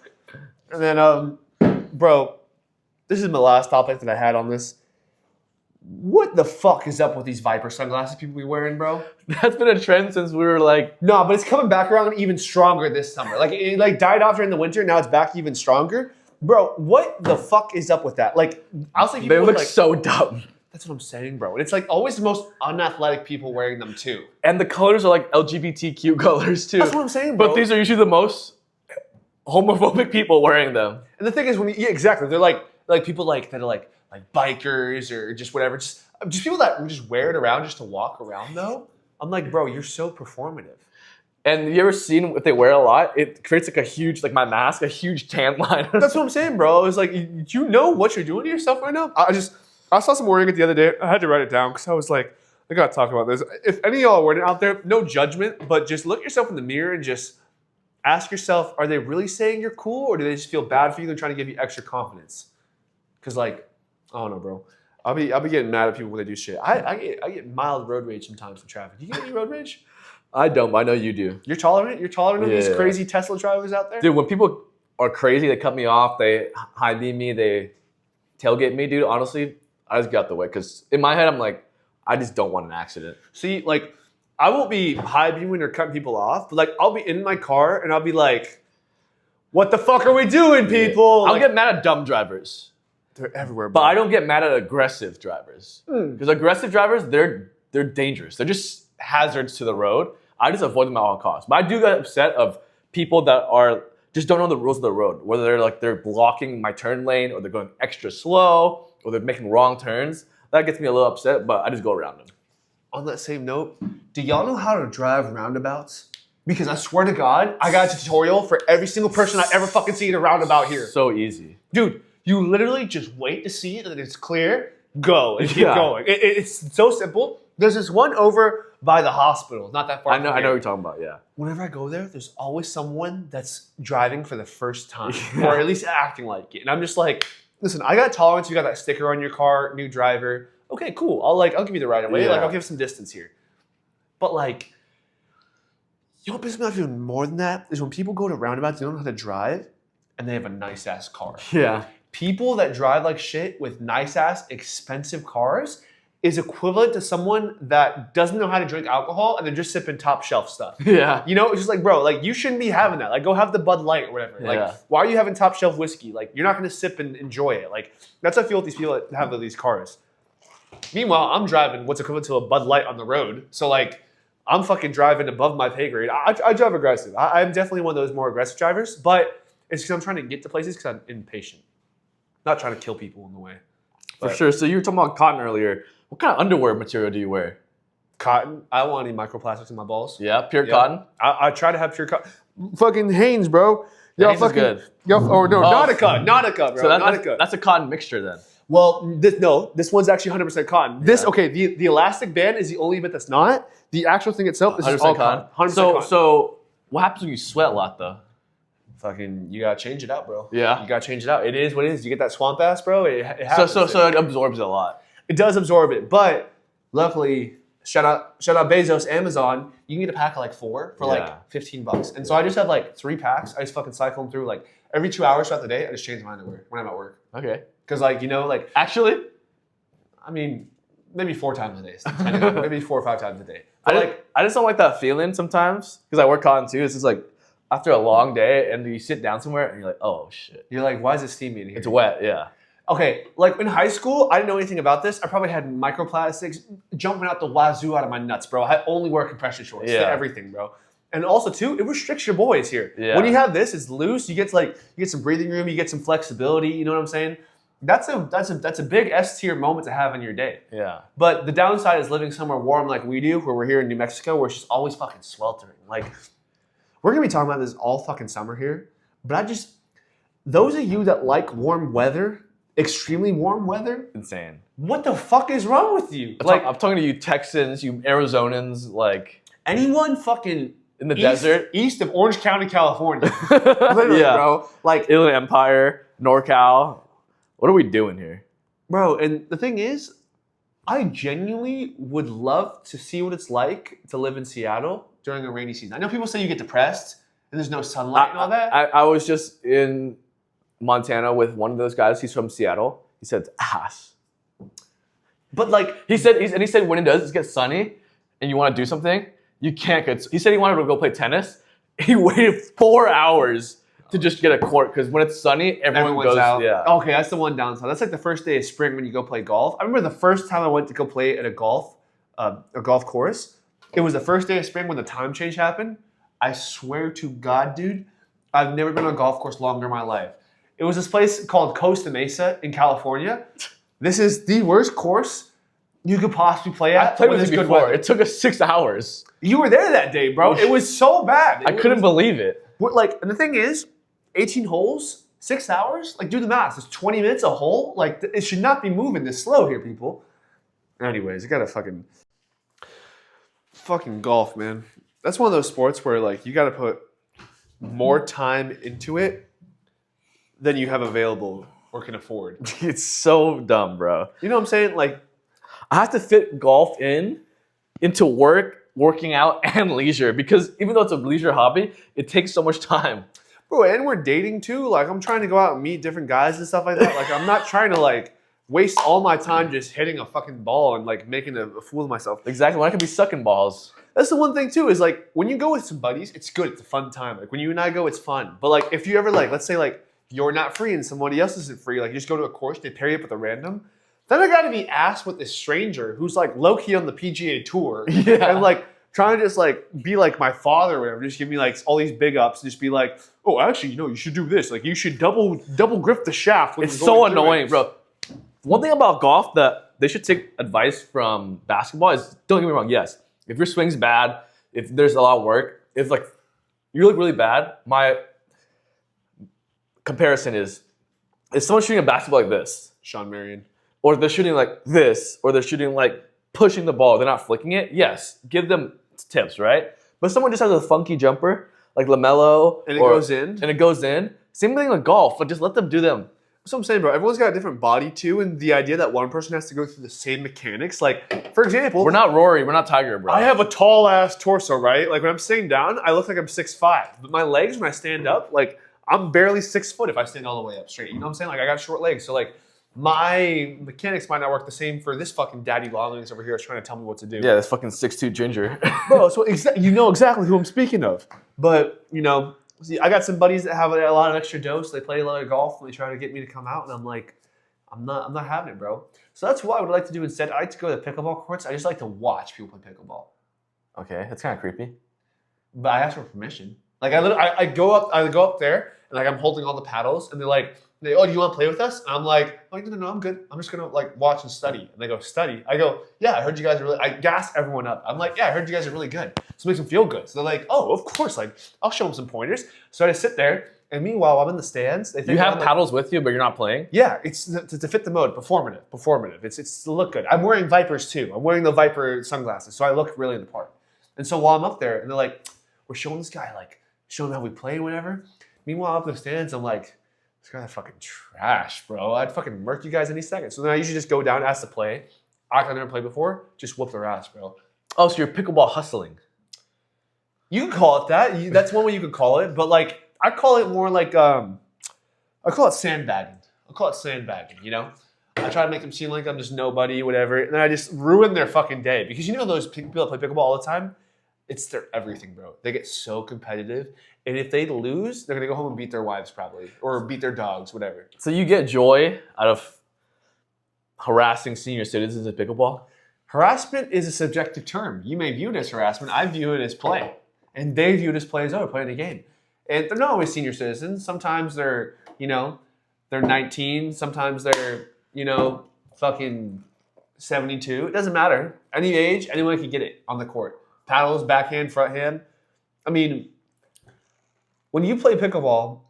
And then, bro, this is my last topic that I had on this. What the fuck is up with these Viper sunglasses people be wearing, bro? That's been a trend since we were like... No, but it's coming back around even stronger this summer. Like it died off during the winter, now it's back even stronger. Bro, what the fuck is up with that? Like, I'll say people They look like, so dumb. that's what I'm saying, bro. And it's like always the most unathletic people wearing them too. And the colors are like LGBTQ colors too. That's what I'm saying, bro. But these are usually the most homophobic people wearing them. And the thing is, yeah, exactly. They're like people that are like bikers or just whatever. Just people that just wear it around just to walk around though. I'm like, bro, you're so performative. And you ever seen what they wear a lot? It creates like a huge, like my mask, a huge tan line. That's what I'm saying, bro. It's like, you know what you're doing to yourself right now? I saw someone wearing it the other day. I had to write it down because I was like, I gotta talk about this. If any of y'all are wearing it out there, no judgment, but just look yourself in the mirror and just ask yourself, are they really saying you're cool or do they just feel bad for you and trying to give you extra confidence? Because like, I don't know, bro. I'll be getting mad at people when they do shit. I get mild road rage sometimes in traffic. You get any road rage? I don't, but I know you do. You're tolerant? You're tolerant of these Yeah. crazy Tesla drivers out there? Dude, when people are crazy, they cut me off, they high beam me, they tailgate me, dude, honestly, I just got the way. Because in my head, I'm like, I just don't want an accident. See, like, I won't be high beaming or cutting people off, but like, I'll be in my car and I'll be like, what the fuck are we doing, people? I'll Like, get mad at dumb drivers, they're everywhere, but bro. I don't get mad at aggressive drivers. Because aggressive drivers, they're dangerous. They're just hazards to the road. I just avoid them at all costs. But I do get upset of people that just don't know the rules of the road, whether they're blocking my turn lane or they're going extra slow or they're making wrong turns, that gets me a little upset, but I just go around them. On that same note, do y'all know how to drive roundabouts? Because I swear to God, I got a tutorial for every single person I ever fucking see in a roundabout here. So easy. Dude, you literally just wait to see that it's clear, go, and keep going. It's so simple. There's this one over by the hospital, not that far. I know what you're talking about, yeah. Whenever I go there, there's always someone that's driving for the first time, or at least acting like it. And I'm just like, listen, I got tolerance. You got that sticker on your car, new driver. Okay, cool. I'll give you the right of way. Yeah. Like, I'll give some distance here. But like, you know what pisses me off even more than that is when people go to roundabouts, they don't know how to drive, and they have a nice ass car. Yeah. People that drive like shit with nice ass expensive cars is equivalent to someone that doesn't know how to drink alcohol and they're just sipping top shelf stuff. Yeah. You know, it's just like, bro, like you shouldn't be having that. Like, go have the Bud Light or whatever. Yeah. Like, why are you having top shelf whiskey? Like, you're not gonna sip and enjoy it. Like, that's how I feel with these people that have these cars. Meanwhile, I'm driving what's equivalent to a Bud Light on the road. So like, I'm fucking driving above my pay grade. I drive aggressive. I'm definitely one of those more aggressive drivers, but it's because I'm trying to get to places because I'm impatient. Not trying to kill people in the way. For But sure. So you were talking about cotton earlier. What kind of underwear material do you wear? cotton. I don't want any microplastics in my balls. Yeah, pure Yeah. cotton. I try to have pure cotton. Fucking Hanes, bro. Y'all Hanes is fucking good. Or no, Oh. Nautica, bro. So Nautica. that's a cotton mixture then. Well, this one's actually 100% cotton. This, Yeah. okay, the elastic band is the only bit that's not. The actual thing itself is just all cotton. 100% cotton. So what happens when you sweat a lot though? Fucking, you gotta change it out, bro. Yeah. You gotta change it out. It is what it is. You get that swamp ass, bro. It happens. So it absorbs a lot. It does absorb it, but luckily, shout out Bezos, Amazon. You can get a pack of like 4 for Yeah. like $15. And so I just have like 3 packs. I just fucking cycle them through like every 2 hours throughout the day. I just change my underwear when I'm at work. Okay. Because like, you know, like, Actually, I mean, maybe 4 times a day. Depending on- maybe 4 or 5 times a day. But I just don't like that feeling sometimes because I work cotton too. It's just like after a long day and you sit down somewhere and you're like, oh shit, you're like, why is it steamy in here? it's wet. Yeah. Okay, like in high school, I didn't know anything about this. I probably had microplastics jumping out the wazoo out of my nuts, bro. I only wear compression shorts Yeah. to everything, bro. And also too, it restricts your boys here. Yeah. When you have this, it's loose. You get some breathing room. You get some flexibility. You know what I'm saying? That's a big S tier moment to have in your day. Yeah. But the downside is living somewhere warm like we do, where we're here in New Mexico, where it's just always fucking sweltering. Like, we're gonna be talking about this all fucking summer here. But those of you that like warm weather, extremely warm weather, Insane. what the fuck is wrong with you? I'm talking to you Texans, you Arizonans, like Anyone fucking in the desert. east of Orange County, California. Literally, Yeah. bro. Like, Inland Empire, NorCal. What are we doing here? bro, and the thing is, I genuinely would love to see what it's like to live in Seattle during a rainy season. I know people say you get depressed and there's no sunlight and all that. I was just in Montana with one of those guys. He's from Seattle. He said it's ass. But like, He said when it does get sunny and you want to do something, you can't get. He said he wanted to go play tennis. He waited 4 hours to just get a court because when it's sunny, everyone everyone's goes out. Yeah. Okay, that's the one downside. That's like the first day of spring when you go play golf. I remember the first time I went to go play at a golf course. It was the first day of spring when the time change happened. I swear to God, dude, I've never been on a golf course longer in my life. It was this place called Costa Mesa in California. This is the worst course you could possibly play I at. played when with it's it good before. weather. It took us 6 hours. You were there that day, bro. It was so bad. I couldn't believe it. Like, and the thing is, 18 holes, 6 hours. Like, do the math. It's 20 minutes a hole. Like, it should not be moving this slow here, people. Anyways, you gotta fucking golf, man. That's one of those sports where like you gotta put more time into it than you have available or can afford. It's so dumb, bro. You know what I'm saying? Like, I have to fit golf into working out, and leisure because even though it's a leisure hobby, it takes so much time. bro, and we're dating too. Like, I'm trying to go out and meet different guys and stuff like that. Like, I'm not trying to like waste all my time just hitting a fucking ball and like making a fool of myself. Exactly. When I could be sucking balls. That's the one thing too, is like when you go with some buddies, it's good. It's a fun time. Like when you and I go, it's fun. But like if you ever like, let's say like you're not free and somebody else isn't free, like you just go to a course, they pair you up with a random. Then I gotta be asked with this stranger who's like low key on the PGA tour Yeah. and like trying to just like be like my father or whatever, just give me like all these big ups, and just be like, oh, actually, you know, you should do this. Like you should double grip the shaft. When It's you're so going through annoying, it. bro. One thing about golf that they should take advice from basketball is, don't get me wrong, yes, if your swing's bad, if there's a lot of work, if like you look really bad, my comparison is someone shooting a basketball like this, Sean Marion. or they're shooting like this, or they're shooting like pushing the ball, they're not flicking it, yes, give them tips, right? But someone just has a funky jumper, like LaMelo, And it goes in. and it goes in. Same thing with golf, like just let them do them. That's what I'm saying, bro. Everyone's got a different body too, and the idea that one person has to go through the same mechanics, like, for example, We're not Rory, we're not Tiger, bro. I have a tall ass torso, right? Like when I'm sitting down, I look like I'm 6'5", but my legs when I stand up, like I'm barely 6 foot if I stand all the way up straight. You know what I'm saying? Like I got short legs, so like my mechanics might not work the same for this fucking daddy longlegs over here who's trying to tell me what to do. Yeah, this fucking 6'2" ginger. Bro, so you know exactly who I'm speaking of. But, you know, see, I got some buddies that have a lot of extra dose. They play a lot of golf and they try to get me to come out, and I'm like, I'm not having it, bro. So that's what I would like to do instead. I like to go to the pickleball courts. I just like to watch people play pickleball. Okay, that's kind of creepy. But I ask for permission. Like I go up there and like I'm holding all the paddles, and they're like, oh, do you want to play with us? And I'm like, oh, no, I'm good. I'm just gonna like watch and study. And they go, study? I go, yeah, I heard you guys are really. I gas everyone up. I'm like, yeah, I heard you guys are really good. So it makes them feel good. So they're like, oh, of course. Like I'll show them some pointers. So I just sit there, and meanwhile I'm in the stands. They think You have I'm, paddles with you, but you're not playing? yeah, it's to fit the mode, performative. It's to look good. I'm wearing Vipers too. I'm wearing the Viper sunglasses, so I look really the part. And so while I'm up there, and they're like, we're showing this guy, like, showing how we play and whatever. Meanwhile, up in the stands, I'm like, this guy's fucking trash, bro. I'd fucking murk you guys any second. So then I usually just go down, ask to play. I've never played before, just whoop their ass, bro. Oh, so you're pickleball hustling. You can call it that. That's one way you could call it. But like, I call it more like, I call it sandbagging. You know? I try to make them seem like I'm just nobody, whatever. And then I just ruin their fucking day. Because you know those people that play pickleball all the time? It's their everything, bro. They get so competitive. And if they lose, they're going to go home and beat their wives probably. Or beat their dogs, whatever. So you get joy out of harassing senior citizens at pickleball? Harassment is a subjective term. You may view it as harassment. I view it as play. And they view it as play as oh, playing a game. And they're not always senior citizens. Sometimes they're, they're 19. Sometimes they're, fucking 72. It doesn't matter. Any age, anyone can get it on the court. Paddles, backhand, front hand. I mean, when you play pickleball,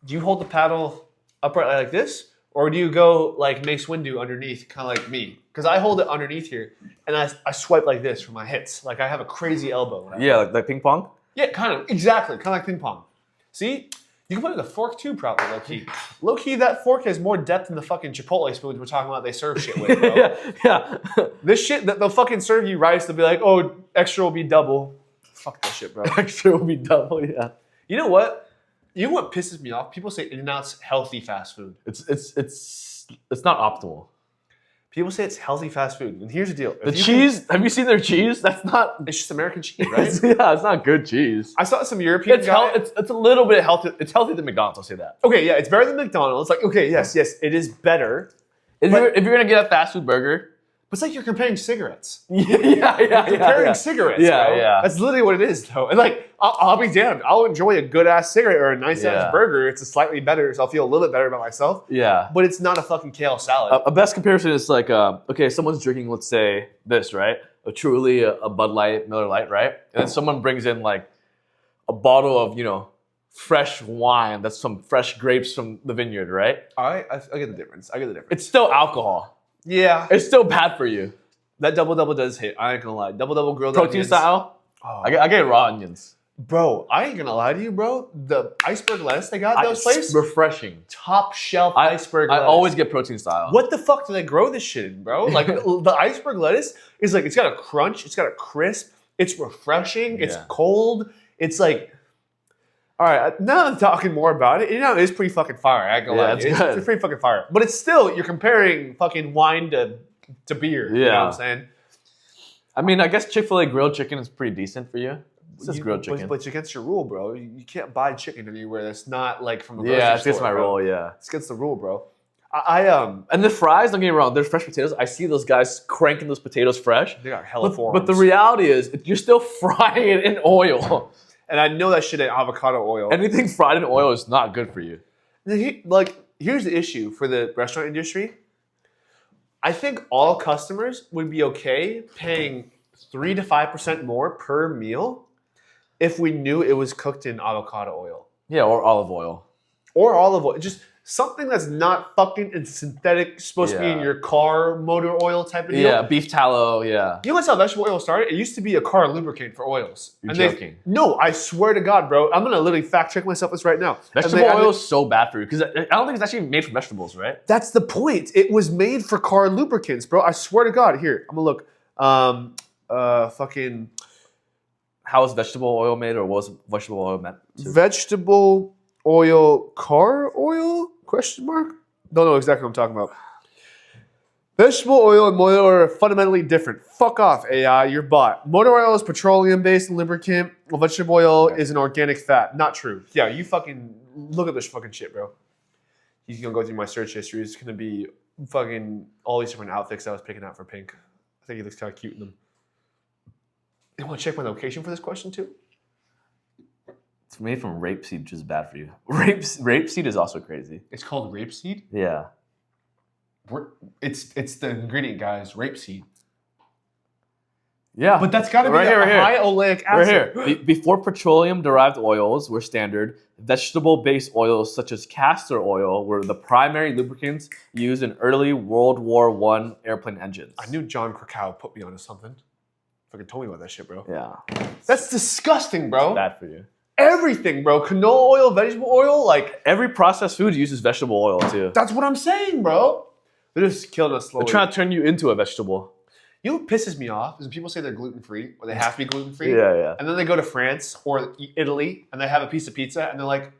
do you hold the paddle upright like this? Or do you go like Mace Windu underneath, kind of like me? Because I hold it underneath here, and I swipe like this for my hits. Like I have a crazy elbow. Yeah, like ping pong? Yeah, kind of. Exactly. Kind of like ping pong. See? You can play with a fork too, probably, low-key. Low-key, that fork has more depth than the fucking Chipotle spoons we're talking about they serve shit with, bro. yeah. This shit, they'll fucking serve you rice. They'll be like, oh, extra will be double. Fuck that shit, bro. Extra will be double, yeah. You know what? You know what pisses me off? People say In-N-Out's healthy fast food. It's not optimal. People say it's healthy fast food. And here's the deal. The cheese, have you seen their cheese? That's not... It's just American cheese, right? It's not good cheese. I saw some European guy. It's a little bit healthy. It's healthier than McDonald's, I'll say that. Okay, yeah, it's better than McDonald's. Like, okay, yes, it is better. If you're going to get a fast food burger... But it's like you're comparing cigarettes. yeah. Comparing cigarettes, bro. Yeah. That's literally what it is, though. And like, I'll be damned. I'll enjoy a good-ass cigarette or a nice-ass burger. It's a slightly better, so I'll feel a little bit better about myself. Yeah. But it's not a fucking kale salad. A best comparison is like, okay, someone's drinking, let's say, this, right? A Truly, a Bud Light, Miller Lite, right? And then someone brings in like a bottle of, fresh wine. That's some fresh grapes from the vineyard, right? I get the difference. It's still alcohol. Yeah. It's still bad for you. That double-double does hit. I ain't gonna lie. Double-double grilled Protein onions. style? Oh. I get raw onions. Bro, I ain't gonna lie to you, bro. The iceberg lettuce they got at those places? Refreshing. Top shelf iceberg lettuce. I always get protein style. What the fuck do they grow this shit in, bro? Like, the iceberg lettuce is like, it's got a crunch, it's got a crisp, it's refreshing, it's cold, it's like... All right, now I'm talking more about it. It's pretty fucking fire. I ain't gonna lie. It's good. It's pretty fucking fire. But it's still, you're comparing fucking wine to beer. Yeah. You know what I'm saying? I mean, I guess Chick-fil-A grilled chicken is pretty decent for you. It's just grilled chicken. But it's against your rule, bro. You can't buy chicken anywhere that's not like from the grocery Yeah, it's against store, my bro. rule, yeah. It's against the rule, bro. And the fries, don't get me wrong, they're fresh potatoes. I see those guys cranking those potatoes fresh. They got hella forms. But the reality is, you're still frying it in oil. And I know that shit ain't avocado oil. Anything fried in oil is not good for you. Like, here's the issue for the restaurant industry. I think all customers would be okay paying 3 to 5% more per meal if we knew it was cooked in avocado oil Yeah, or olive oil. or olive oil. Just something that's not fucking in synthetic, supposed to be in Yeah. your car motor oil type of deal. Yeah, beef tallow. Yeah. You know that's how vegetable oil started? It used to be a car lubricant for oils. You're And joking. No, I swear to God, bro. I'm gonna literally fact check myself this right now. And Vegetable oil is so bad for you because I don't think it's actually made from vegetables, right? That's the point. It was made for car lubricants, bro. I swear to God. Here, I'm gonna look. Fucking How is vegetable oil made, or was vegetable oil meant to? vegetable oil, car oil? Question mark. Don't know exactly what I'm talking about. Vegetable oil and motor oil are fundamentally different. Fuck off, AI. You're bot. Motor oil is petroleum-based and lubricant. Well, vegetable oil is an organic fat. Not true. Yeah, you fucking look at this fucking shit, bro. He's gonna go through my search history. It's gonna be fucking all these different outfits I was picking out for Pink. I think he looks kind of cute in them. You want to check my location for this question too? It's made from rapeseed, which is bad for you. Rapeseed is also crazy. It's called rapeseed. Yeah. It's the ingredient, guys. Rapeseed. Yeah. But that's got to be Right here, a right here. high oleic Right acid. here. Before petroleum-derived oils were standard, vegetable-based oils such as castor oil were the primary lubricants used in early World War I airplane engines. I knew John Krakow put me onto something. Fucking told me about that shit, bro. Yeah. That's disgusting, bro. Bad for you. Everything, bro. Canola oil, vegetable oil, like Every processed food uses vegetable oil too. that's what I'm saying, bro. They're just killing us slowly. They're trying to turn you into a vegetable. You know what pisses me off is when people say they're gluten free or they have to be gluten free. Yeah. And then they go to France or Italy and they have a piece of pizza and they're like,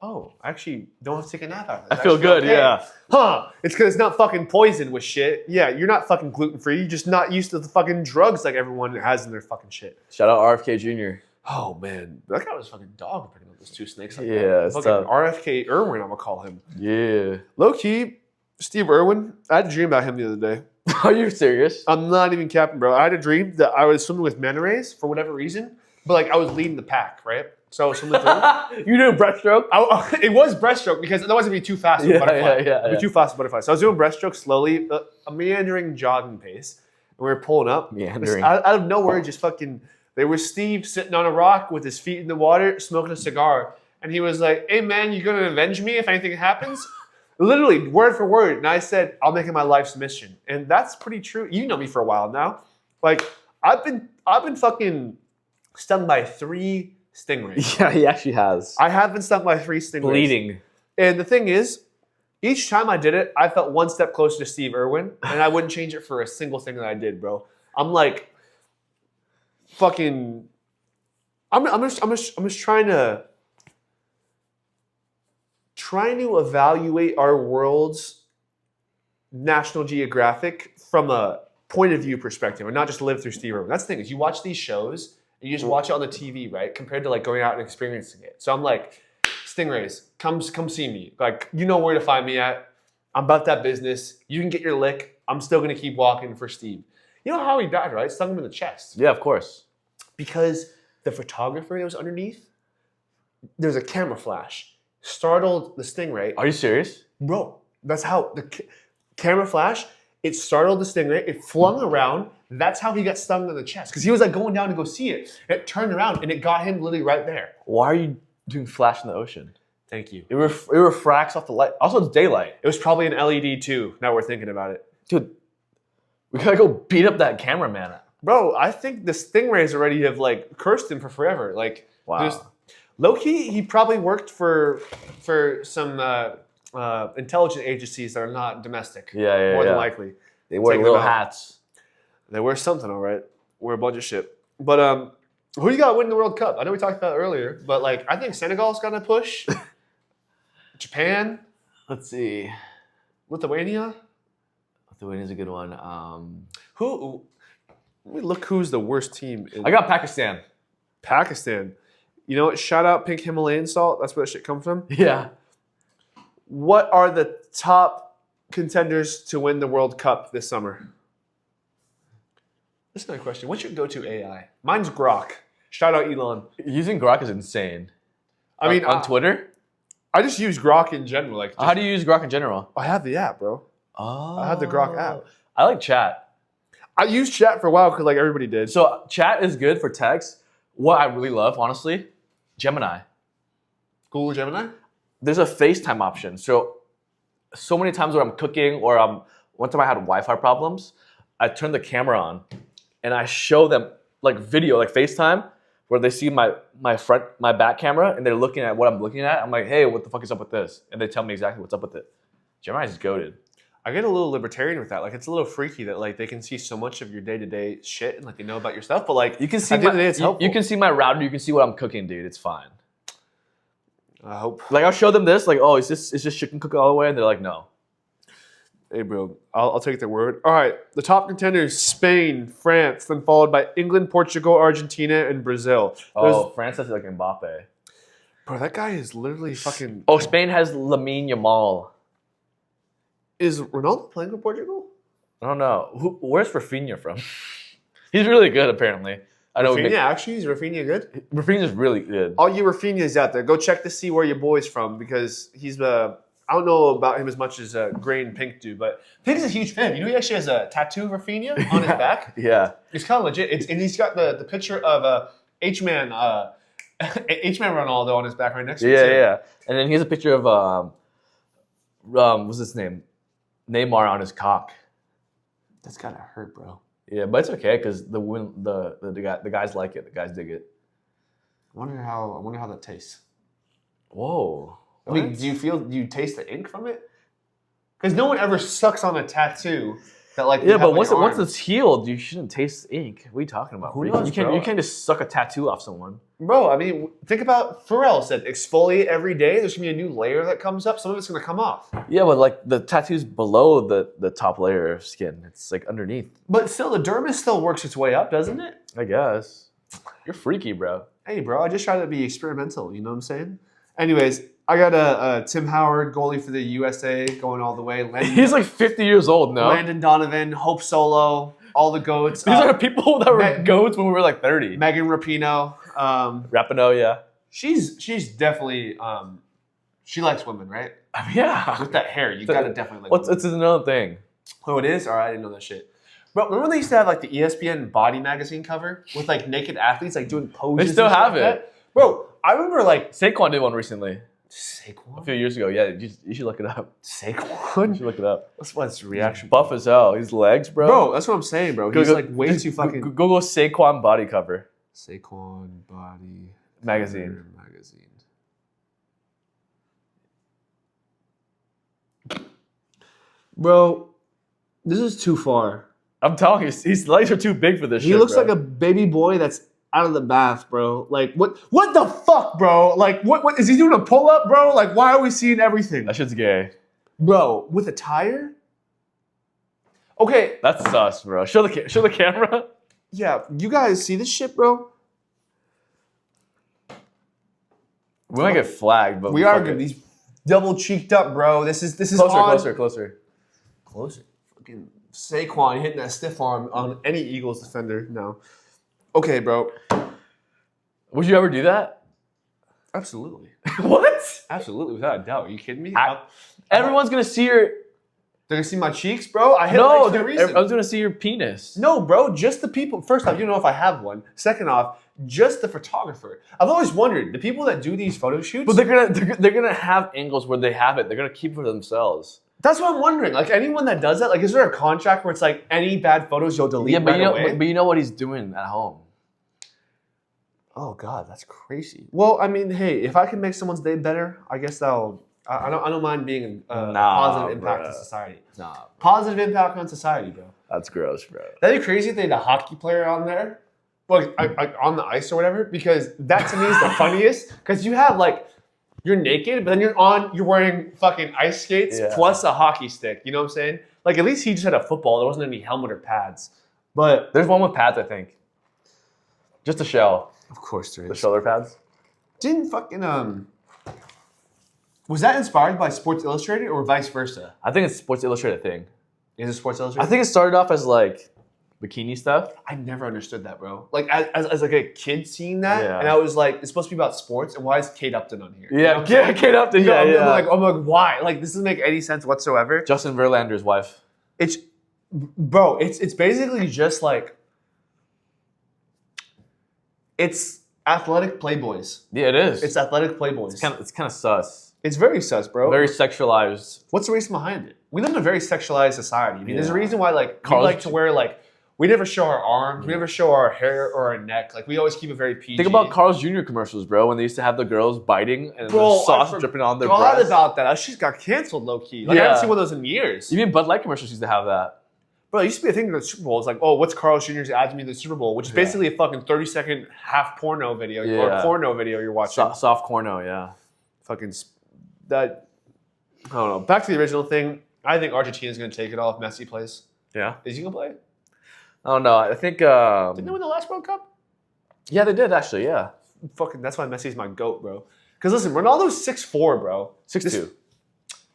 oh, I actually don't have to take a nap out of this. I feel actually good, okay." yeah. Huh. It's because it's not fucking poisoned with shit. Yeah, you're not fucking gluten free. You're just not used to the fucking drugs like everyone has in their fucking shit. Shout out RFK Jr. Oh, man. That guy was fucking dog picking up those two snakes. Like Yeah, that. it's Fucking tough. RFK Irwin, I'm going to call him. Yeah. Low key, Steve Irwin, I had a dream about him the other day. Are you serious? I'm not even capping, bro. I had a dream that I was swimming with manta rays for whatever reason, but like I was leading the pack, right? So I was swimming through. You doing breaststroke? It was breaststroke because otherwise it'd be too fast for a butterfly. It'd be too fast for a butterfly. So I was doing breaststroke slowly, a meandering jogging pace. And we were pulling up. Meandering. Out of nowhere, just fucking, there was Steve sitting on a rock with his feet in the water, smoking a cigar. And he was like, hey man, you gonna avenge me if anything happens? Literally, word for word. And I said, I'll make it my life's mission. And that's pretty true. You know me for a while now. Like, I've been fucking stung by 3 stingrays. Yeah, he actually has. I have been stung by 3 stingrays. Bleeding. And the thing is, each time I did it, I felt one step closer to Steve Irwin, and I wouldn't change it for a single thing that I did, bro. I'm like, fucking. I'm just trying to evaluate our world's National Geographic from a point of view perspective, and not just live through Steve Irwin. That's the thing is, you watch these shows and you just watch it on the TV, right? Compared to like going out and experiencing it. So I'm like, stingrays, come see me. Like, you know where to find me at. I'm about that business. You can get your lick. I'm still gonna keep walking for Steve. You know how he died, right? Stung him in the chest. Yeah, of course. Because the photographer that was underneath, there's a camera flash. Startled the stingray. Are you serious? Bro, that's how the camera flash, it startled the stingray, it flung around. That's how he got stung in the chest. Because he was like going down to go see it. It turned around and it got him literally right there. Why are you doing flash in the ocean? Thank you. It refracts off the light. Also, it's daylight. It was probably an LED too, now we're thinking about it. Dude, we gotta go beat up that cameraman. Bro, I think the stingrays already have like cursed him for forever. Like, Wow. low-key, he probably worked for some intelligence agencies that are not domestic. Yeah, More yeah. than likely. They wear Take little them out. hats. They wear something, all right. Wear a bunch of shit. But who you got winning the World Cup? I know we talked about it earlier, but like I think Senegal's gonna push. Japan, Let's see. Lithuania. Lithuania's a good one. Who? Let me look who's the worst team in I got Pakistan. Pakistan. You know what? Shout out Pink Himalayan salt. That's where that shit comes from. Yeah. What are the top contenders to win the World Cup this summer? That's another question. What's your go-to AI? Mine's Grok. Shout out Elon. Using Grok is insane. I mean, on Twitter? I just use Grok in general. Like, How do you use Grok in general? I have the app, bro. Oh. I have the Grok app. I like chat. I used chat for a while because like everybody did. So chat is good for text. What I really love, honestly, Gemini. Google Gemini? There's a FaceTime option. So many times when I'm cooking or one time I had Wi-Fi problems, I turn the camera on and I show them like video, like FaceTime, where they see my back camera and they're looking at what I'm looking at. I'm like, hey, what the fuck is up with this? And they tell me exactly what's up with it. Gemini's goated. I get a little libertarian with that. Like, it's a little freaky that like they can see so much of your day-to-day shit and like they know about your stuff. But like, You can see at the end of the day, it's helpful. you can see my router. You can see what I'm cooking, dude. It's fine. I hope. Like I'll show them this. Like, oh, is this chicken cooked all the way? And they're like, no. Hey, bro, I'll take their word. All right, the top contenders: Spain, France, then followed by England, Portugal, Argentina, and Brazil. Oh, France has like Mbappe. Bro, that guy is literally fucking. Oh, Spain has Lamine Yamal. Is Ronaldo playing for Portugal? I don't know. Where's Rafinha from? He's really good, apparently. I know. Rafinha, actually, is Rafinha good? Rafinha's really good. All you Rafinhas out there, go check to see where your boy's from because he's I don't know about him as much as Gray and Pink do, but Pink's a huge fan. You know he actually has a tattoo of Rafinha on his back? Yeah. It's kind of legit. And he's got the picture of H-Man Ronaldo on his back right next to him. Yeah. And then he has a picture of what's his name? Neymar on his cock. That's gotta hurt, bro. Yeah, but it's okay because the guys like it. The guys dig it. I wonder how that tastes. Whoa. I mean, do you taste the ink from it? Because no one ever sucks on a tattoo that like. Yeah, but once it's healed, you shouldn't taste ink. What are you talking about? Who You knows, can't bro? you can't just suck a tattoo off someone. Bro, I mean, think about Pharrell said exfoliate every day. There's gonna be a new layer that comes up. Some of it's gonna come off. Yeah, but like the tattoo's below the top layer of skin. It's like underneath. But still, the dermis still works its way up, doesn't it? I guess. You're freaky, bro. Hey, bro, I just try to be experimental. You know what I'm saying? Anyways, I got a Tim Howard goalie for the USA going all the way. He's like 50 years old now. Landon Donovan, Hope Solo, all the goats. These are people that were goats when we were like 30. Megan Rapinoe. Rapinoe, yeah. She's definitely she likes women, right? Yeah. With that hair, you gotta definitely like women. It's another thing. Oh, it is? All right, I didn't know that shit. Bro, remember when they used to have like the ESPN body magazine cover with like naked athletes like doing poses? They still and stuff have like it. that? Bro, I remember like Saquon did one recently. A Saquon. few years ago. Yeah, you should look it up. You Saquon. should look it up. What's the reaction? Buff as hell. His legs, bro. Bro, that's what I'm saying, bro. He's like way too fucking. Google Saquon body cover Saquon body magazine. magazine. Bro, this is too far. I'm telling you, his legs are too big for this shit. He looks bro. like a baby boy that's out of the bath, bro. Like what the fuck, bro? Like what is he doing a pull-up, bro? Like why are we seeing everything? That shit's gay. Bro, with a tire? Okay, That's sus, bro. Show the camera. yeah, you guys see this shit, bro? We might get flagged, but We are fuck good. it. These double cheeked up, bro. This is Closer. Closer. Fucking Saquon hitting that stiff arm on any Eagles defender. No. Okay, bro. Would you ever do that? Absolutely. What? Absolutely, without a doubt. Are you kidding me? Everyone's gonna see your. They're gonna see my cheeks, bro? I hit No, legs for a reason. everyone's gonna see your penis. No, bro, just the people. First off, you don't know if I have one. Second off, just the photographer. I've always wondered, the people that do these photo shoots. But they're gonna have angles where they have it. They're gonna keep it for themselves. That's what I'm wondering. Like anyone that does that, like, is there a contract where it's like any bad photos you'll delete Yeah, but right away? you know what he's doing at home. Oh God, that's crazy. Well, I mean, hey, if I can make someone's day better, I guess that'll. I don't mind being a positive impact bruh. to society. Nah, Positive impact on society, bro. that's gross, bro. That'd be crazy if they had a hockey player on there, like on the ice or whatever. Because that to me is the funniest. Because you have like you're naked, but then you're wearing fucking ice skates Yeah. plus a hockey stick. You know what I'm saying? Like at least he just had a football. There wasn't any helmet or pads. But There's one with pads, I think. Just a shell. of course there The is. shoulder pads. Didn't fucking was that inspired by Sports Illustrated or vice versa? I think it's Sports Illustrated thing. Is it Sports Illustrated? I think it started off as like bikini stuff. I never understood that, bro. Like as like a kid seeing that, Yeah. and I was like, it's supposed to be about sports, and why is Kate Upton on here? You know Yeah, what I'm saying? Kate Upton. You know, Yeah, I'm like, why? Like, this doesn't make any sense whatsoever. Justin Verlander's wife. It's, bro, it's basically just like, it's athletic playboys. Yeah, it is. It's athletic playboys. It's kind of sus. It's very sus, bro. Very sexualized. What's the reason behind it? We live in a very sexualized society. I mean, there's a Yeah. reason why, like, we Carl's- like to wear, like, we never show our arms, we never show our hair or our neck. Like, we always keep it very PG. Think about Carl's Jr. commercials, bro, when they used to have the girls biting and Bro, the sauce I dripping on their forgot breasts. about that. That shit got canceled, low key. Like, I Yeah. haven't seen one of those in years. Even Bud Light commercials used to have that. Bro, it used to be a thing in the Super Bowl. It's like, oh, what's Carl Jr.'s ad to me in the Super Bowl? Which is Yeah. basically a fucking 30-second half porno video or Yeah. porno video you're watching. Soft corno, yeah. Fucking that. I don't know. Back to the original thing. I think Argentina's going to take it all if Messi plays. Yeah. Is he going to play? I don't know. I think. Didn't they win the last World Cup? Yeah, they did actually. Yeah. Fucking, that's why Messi's my GOAT, bro. Because listen, Ronaldo's 6'4", bro. 6'2".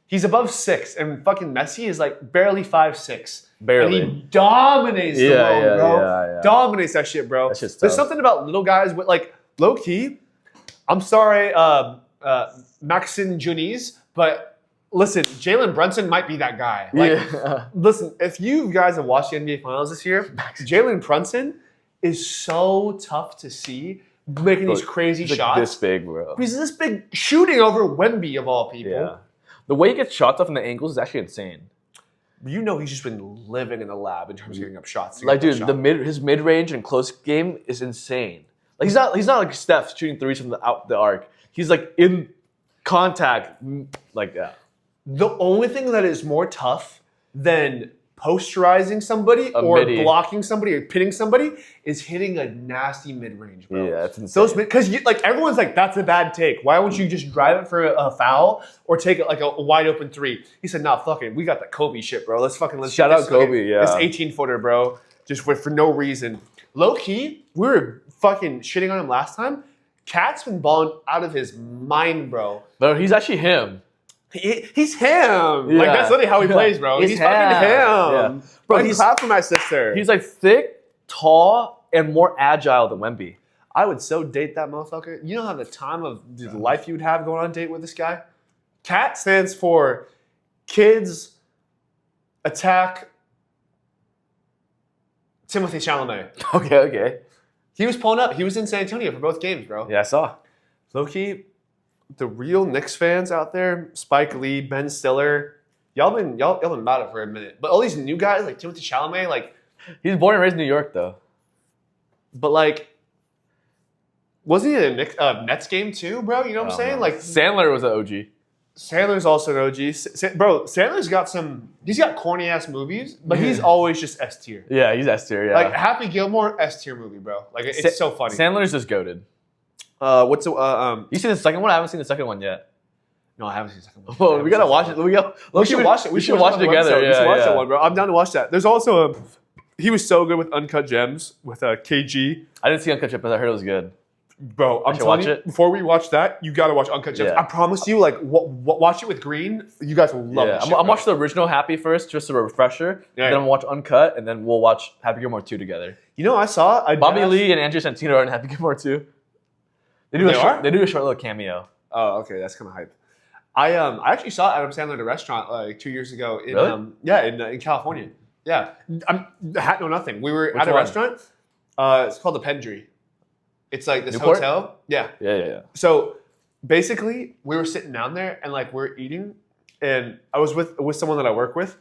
He's above 6, and fucking Messi is like barely 5'6". Barely. And he dominates the Yeah, world, yeah, bro. yeah, yeah. Dominates that shit, bro. That shit's There's tough. something about little guys with, like, low key. I'm sorry, Maxine Juniz, but listen, Jalen Brunson might be that guy. Like, Yeah. listen, if you guys have watched the NBA Finals this year, Jalen Brunson is so tough to see making these crazy He's like shots. this big, bro. He's this big shooting over Wemby of all people. Yeah. The way he gets shots off in the angles is actually insane. You know he's just been living in the lab in terms of getting up shots. to Like, get dude, that shot. his mid range and close game is insane. Like, he's not like Steph shooting threes from out the arc. He's like in contact, like that. The only thing that is more tough than posterizing somebody or midi. blocking somebody or pinning somebody is hitting a nasty mid-range, bro. Yeah, that's insane. Those because like everyone's like, that's a bad take. Why won't you just drive it for a foul or take it like a wide open three? He said, nah, fuck it. We got that Kobe shit, bro. Let's Shout out this fucking- Kobe, yeah. This 18-footer, bro. Just for no reason. Low key, we were fucking shitting on him last time. Cat's been balling out of his mind, bro. But he's actually him. He's him. Like, Yeah. that's literally how he Yeah. plays, bro. He's He's fucking him. Yeah. Bro, Bro, he's- clap for my sister. He's like thick, tall, and more agile than Wemby. I would so date that motherfucker. You know how the time of the life you would have going on a date with this guy? CAT stands for Kids Attack Timothy Chalamet. Okay. He was pulling up. He was in San Antonio for both games, bro. Yeah, I saw. Low-key, the real Knicks fans out there, Spike Lee, Ben Stiller, y'all been about it for a minute. But all these new guys like Timothy Chalamet, like, He's born and raised in New York, though. but like, wasn't he in a Nets game too, bro? You know what I'm saying? Like, Sandler was an OG. Sandler's also an OG. Bro, Sandler's got he's got corny ass movies, but he's always just S tier. Yeah, he's S tier. Yeah. Like Happy Gilmore, S tier movie, bro. Like it's so funny. Sandler's just goated. What's the You seen the second one? I haven't seen the second one yet. No, I haven't seen the second one. Well, we gotta watch it. We should watch it. We should watch it together. We should watch Yeah. that one, bro. I'm down to watch that. There's also he was so good with Uncut Gems with KG. I didn't see Uncut Gems, but I heard it was good. Bro, I'm should telling watch you, it. before we watch that, you gotta watch Uncut Gems. Yeah. I promise you, like, watch it with Green. You guys will love it. I'm watching the original Happy first, just a refresher. Yeah. Then I'm watch Uncut, and then we'll watch Happy Gilmore 2 together. You know, I saw Bobby Lee and Andrew Santino are in Happy Gilmore 2. They do a short little cameo. Oh, okay, that's kind of hype. I actually saw Adam Sandler at a restaurant like 2 years ago in Really? in California. Yeah, hat no nothing. We were Which at a one? restaurant. It's called the Pendry. It's like this Newport? hotel. Yeah. Yeah. So basically, we were sitting down there and like we're eating, and I was with someone that I work with,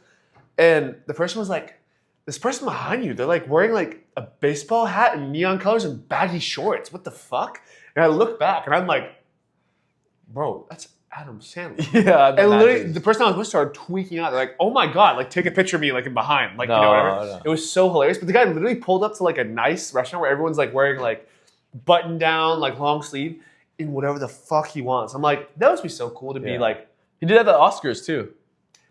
and the person was like, "This person behind you, they're like wearing like a baseball hat and neon colors and baggy shorts. What the fuck?" And I look back and I'm like, "Bro, that's Adam Sandler." Yeah. And literally, the person I was with started tweaking out. They're like, "Oh my god! Like, take a picture of me, like in behind, like you know whatever." No. It was so hilarious. But the guy literally pulled up to like a nice restaurant where everyone's like wearing like button down, like long sleeve, in whatever the fuck he wants. I'm like, that must be so cool to be Yeah. like, He did that at the Oscars too.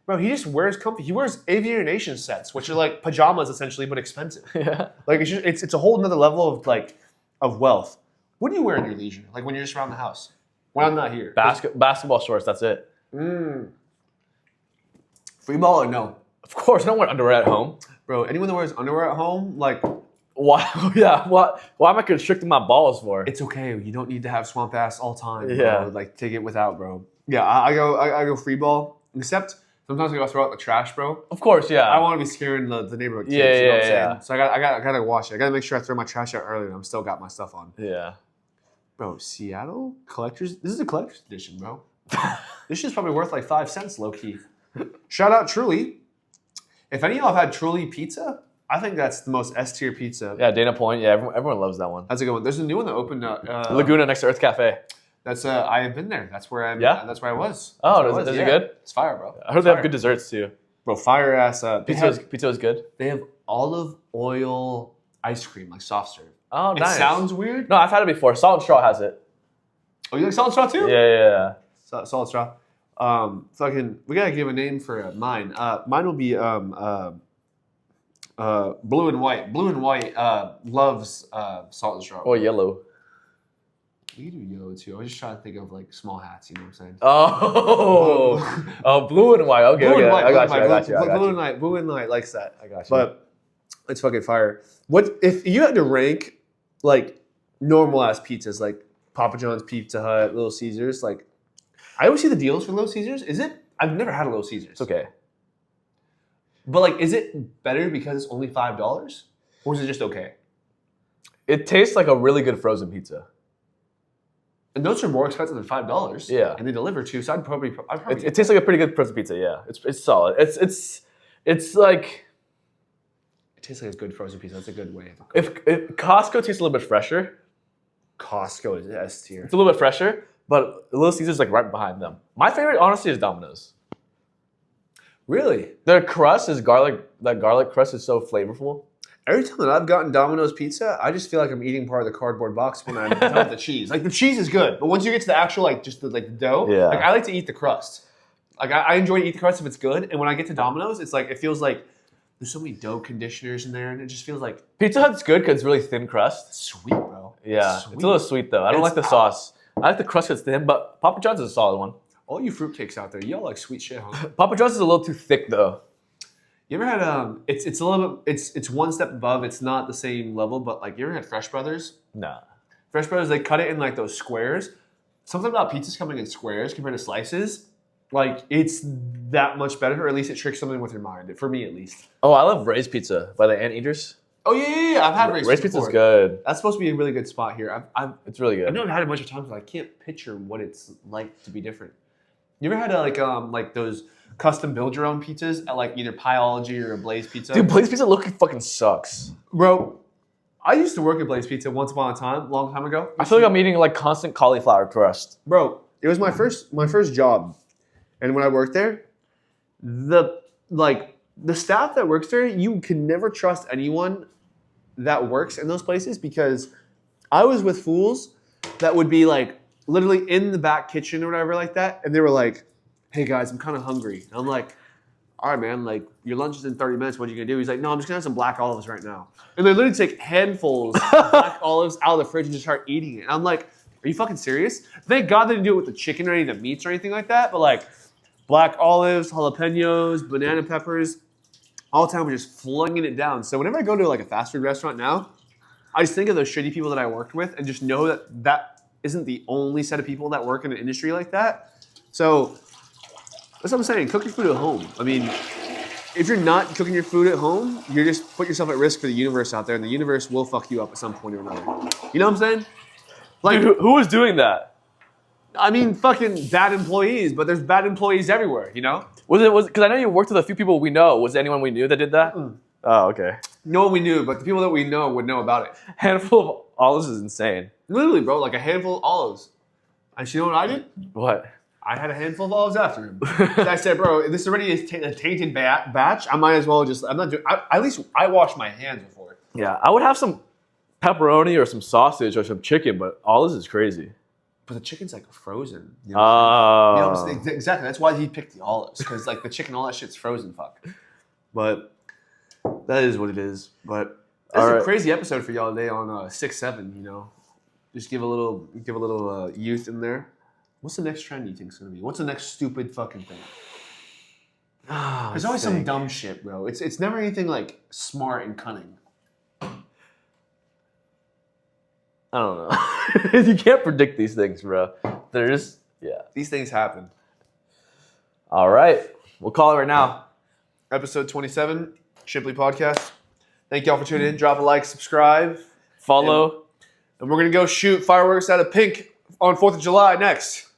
bro. He just wears comfy. He wears Aviator Nation sets, which are like pajamas essentially, but expensive. Yeah. Like it's a whole nother level of like of wealth. What do you wear in your leisure? Like when you're just around the house? When I'm not here. Basketball shorts. That's it. Free ball or no? Of course, I don't wear underwear at home. Bro, anyone that wears underwear at home, like, Why? Yeah. Why am I constricting my balls for? it's okay. You don't need to have swamp ass all time. Yeah. Bro. Like, take it without, bro. Yeah, I go free ball. Except sometimes I go throw out the trash, bro. Of course, yeah. I don't want to be scaring the neighborhood kids. Yeah, you know what I'm yeah, saying? So I gotta wash it. I gotta make sure I throw my trash out early and I'm still got my stuff on. Yeah. Bro, Seattle collectors. This is a collector's edition, bro. This shit's probably worth like 5 cents, low key. Shout out Truly. If any of y'all have had Truly pizza, I think that's the most S tier pizza. Yeah, Dana Point. Yeah, everyone loves that one. That's a good one. There's a new one that opened up. Laguna next to Earth Cafe. That's I have been there. That's where I'm. Yeah? That's where I was. Oh, That's where I is was, it good? It's fire, bro. I heard they have good desserts too. Bro, fire ass. Pizza is good. They have olive oil ice cream, like soft serve. Oh, nice. It sounds weird. No, I've had it before. Salt and Straw has it. Oh, you like solid straw too? Yeah. Solid straw. We gotta give a name for mine. Mine will be blue and white. Blue and white loves salt and straw. Or yellow. We can do yellow too. I was just trying to think of like small hats. You know what I'm saying? Oh, blue and white. Okay, Blue okay. and white. I got you. Blue and white likes that. I got you. But it's fucking fire. What if you had to rank like normal ass pizzas, like Papa John's, Pizza Hut, Little Caesars? Like, I always see the deals for Little Caesars. Is it? I've never had a Little Caesars. It's okay. But like, is it better because it's only $5, or is it just okay? It tastes like a really good frozen pizza. And those are more expensive than $5. Yeah. And they deliver too, so I'd probably It tastes like a pretty good frozen pizza. Yeah, it's solid. It's like it tastes like a good frozen pizza. That's a good way. if Costco tastes a little bit fresher. Costco is S tier. It's a little bit fresher, but Little Caesars like right behind them. My favorite, honestly, is Domino's. Really? Their crust is garlic. That garlic crust is so flavorful. Every time that I've gotten Domino's pizza, I just feel like I'm eating part of the cardboard box when I'm done with the cheese. Like the cheese is good, but once you get to the actual like just the dough, Yeah. like I like to eat the crust. Like I enjoy to eat the crust if it's good, and when I get to Domino's, it's like it feels like there's so many dough conditioners in there, and it just feels like Pizza Hut's good because it's really thin crust. sweet, bro. Yeah, Sweet. it's a little sweet though. I don't like the sauce. I like the crust that's thin, but Papa John's is a solid one. All you fruitcakes out there, y'all like sweet shit, huh? Papa John's is a little too thick though. You ever had it's a little bit it's one step above. It's not the same level, but like you ever had Fresh Brothers? Nah. Fresh Brothers, they cut it in like those squares. Something about pizzas coming in squares compared to slices, like it's that much better, or at least it tricks something with your mind. For me, at least. Oh, I love Ray's Pizza by the Anteaters. Oh yeah. I've had Ray's Pizza's before. good. That's supposed to be a really good spot here. It's really good. I've never had it a bunch of times, but I can't picture what it's like to be different. You ever had like those custom build your own pizzas at like either Pieology or a Blaze Pizza? Dude, Blaze Pizza looking fucking sucks. Bro, I used to work at Blaze Pizza once upon a time, long time ago. I feel like I'm eating like constant cauliflower crust. Bro, it was my first job, and when I worked there, the staff that works there, you can never trust anyone that works in those places, because I was with fools that would be like literally in the back kitchen or whatever like that, and they were like, "Hey guys, I'm kind of hungry." And I'm like, "All right, man, like your lunch is in 30 minutes. What are you gonna do?" He's like, "No, I'm just gonna have some black olives right now." And they literally take handfuls of black olives out of the fridge and just start eating it. And I'm like, "Are you fucking serious?" Thank God they didn't do it with the chicken or any of the meats or anything like that. But like black olives, jalapenos, banana peppers, all the time we're just flinging it down. So whenever I go to like a fast food restaurant now, I just think of those shitty people that I worked with and just know that that isn't the only set of people that work in an industry like that. So that's what I'm saying. Cook your food at home. I mean, if you're not cooking your food at home, you're just put yourself at risk for the universe out there, and the universe will fuck you up at some point or another. You know what I'm saying? Like, Dude, who was doing that? I mean, fucking bad employees, but there's bad employees everywhere, you know? Was it because I know you worked with a few people we know. Was there anyone we knew that did that? Oh, okay. No one we knew, but the people that we know would know about it. Handful of olives is insane. Literally, bro, like a handful of olives. And you know what I did? What? I had a handful of olives after him. I said, bro, this already is a tainted batch. I might as well just, I'm not doing, at least I wash my hands before. Yeah, I would have some pepperoni or some sausage or some chicken, but olives is crazy. But the chicken's like frozen. You know what I'm saying? Exactly. That's why he picked the olives, because like the chicken, all that shit's frozen. Fuck. But that is what it is. But that's a crazy episode for y'all today on 6-7. You know, just give a little youth in there. What's the next trend you think is gonna be? What's the next stupid fucking thing? Oh There's always some dumb shit, bro. It's never anything like smart and cunning. I don't know. You can't predict these things, bro. These things happen. All right. We'll call it right now. Episode 27, Shimply Podcast. Thank y'all for tuning in. Drop a like, subscribe. Follow. And we're going to go shoot fireworks out of pink on 4th of July next.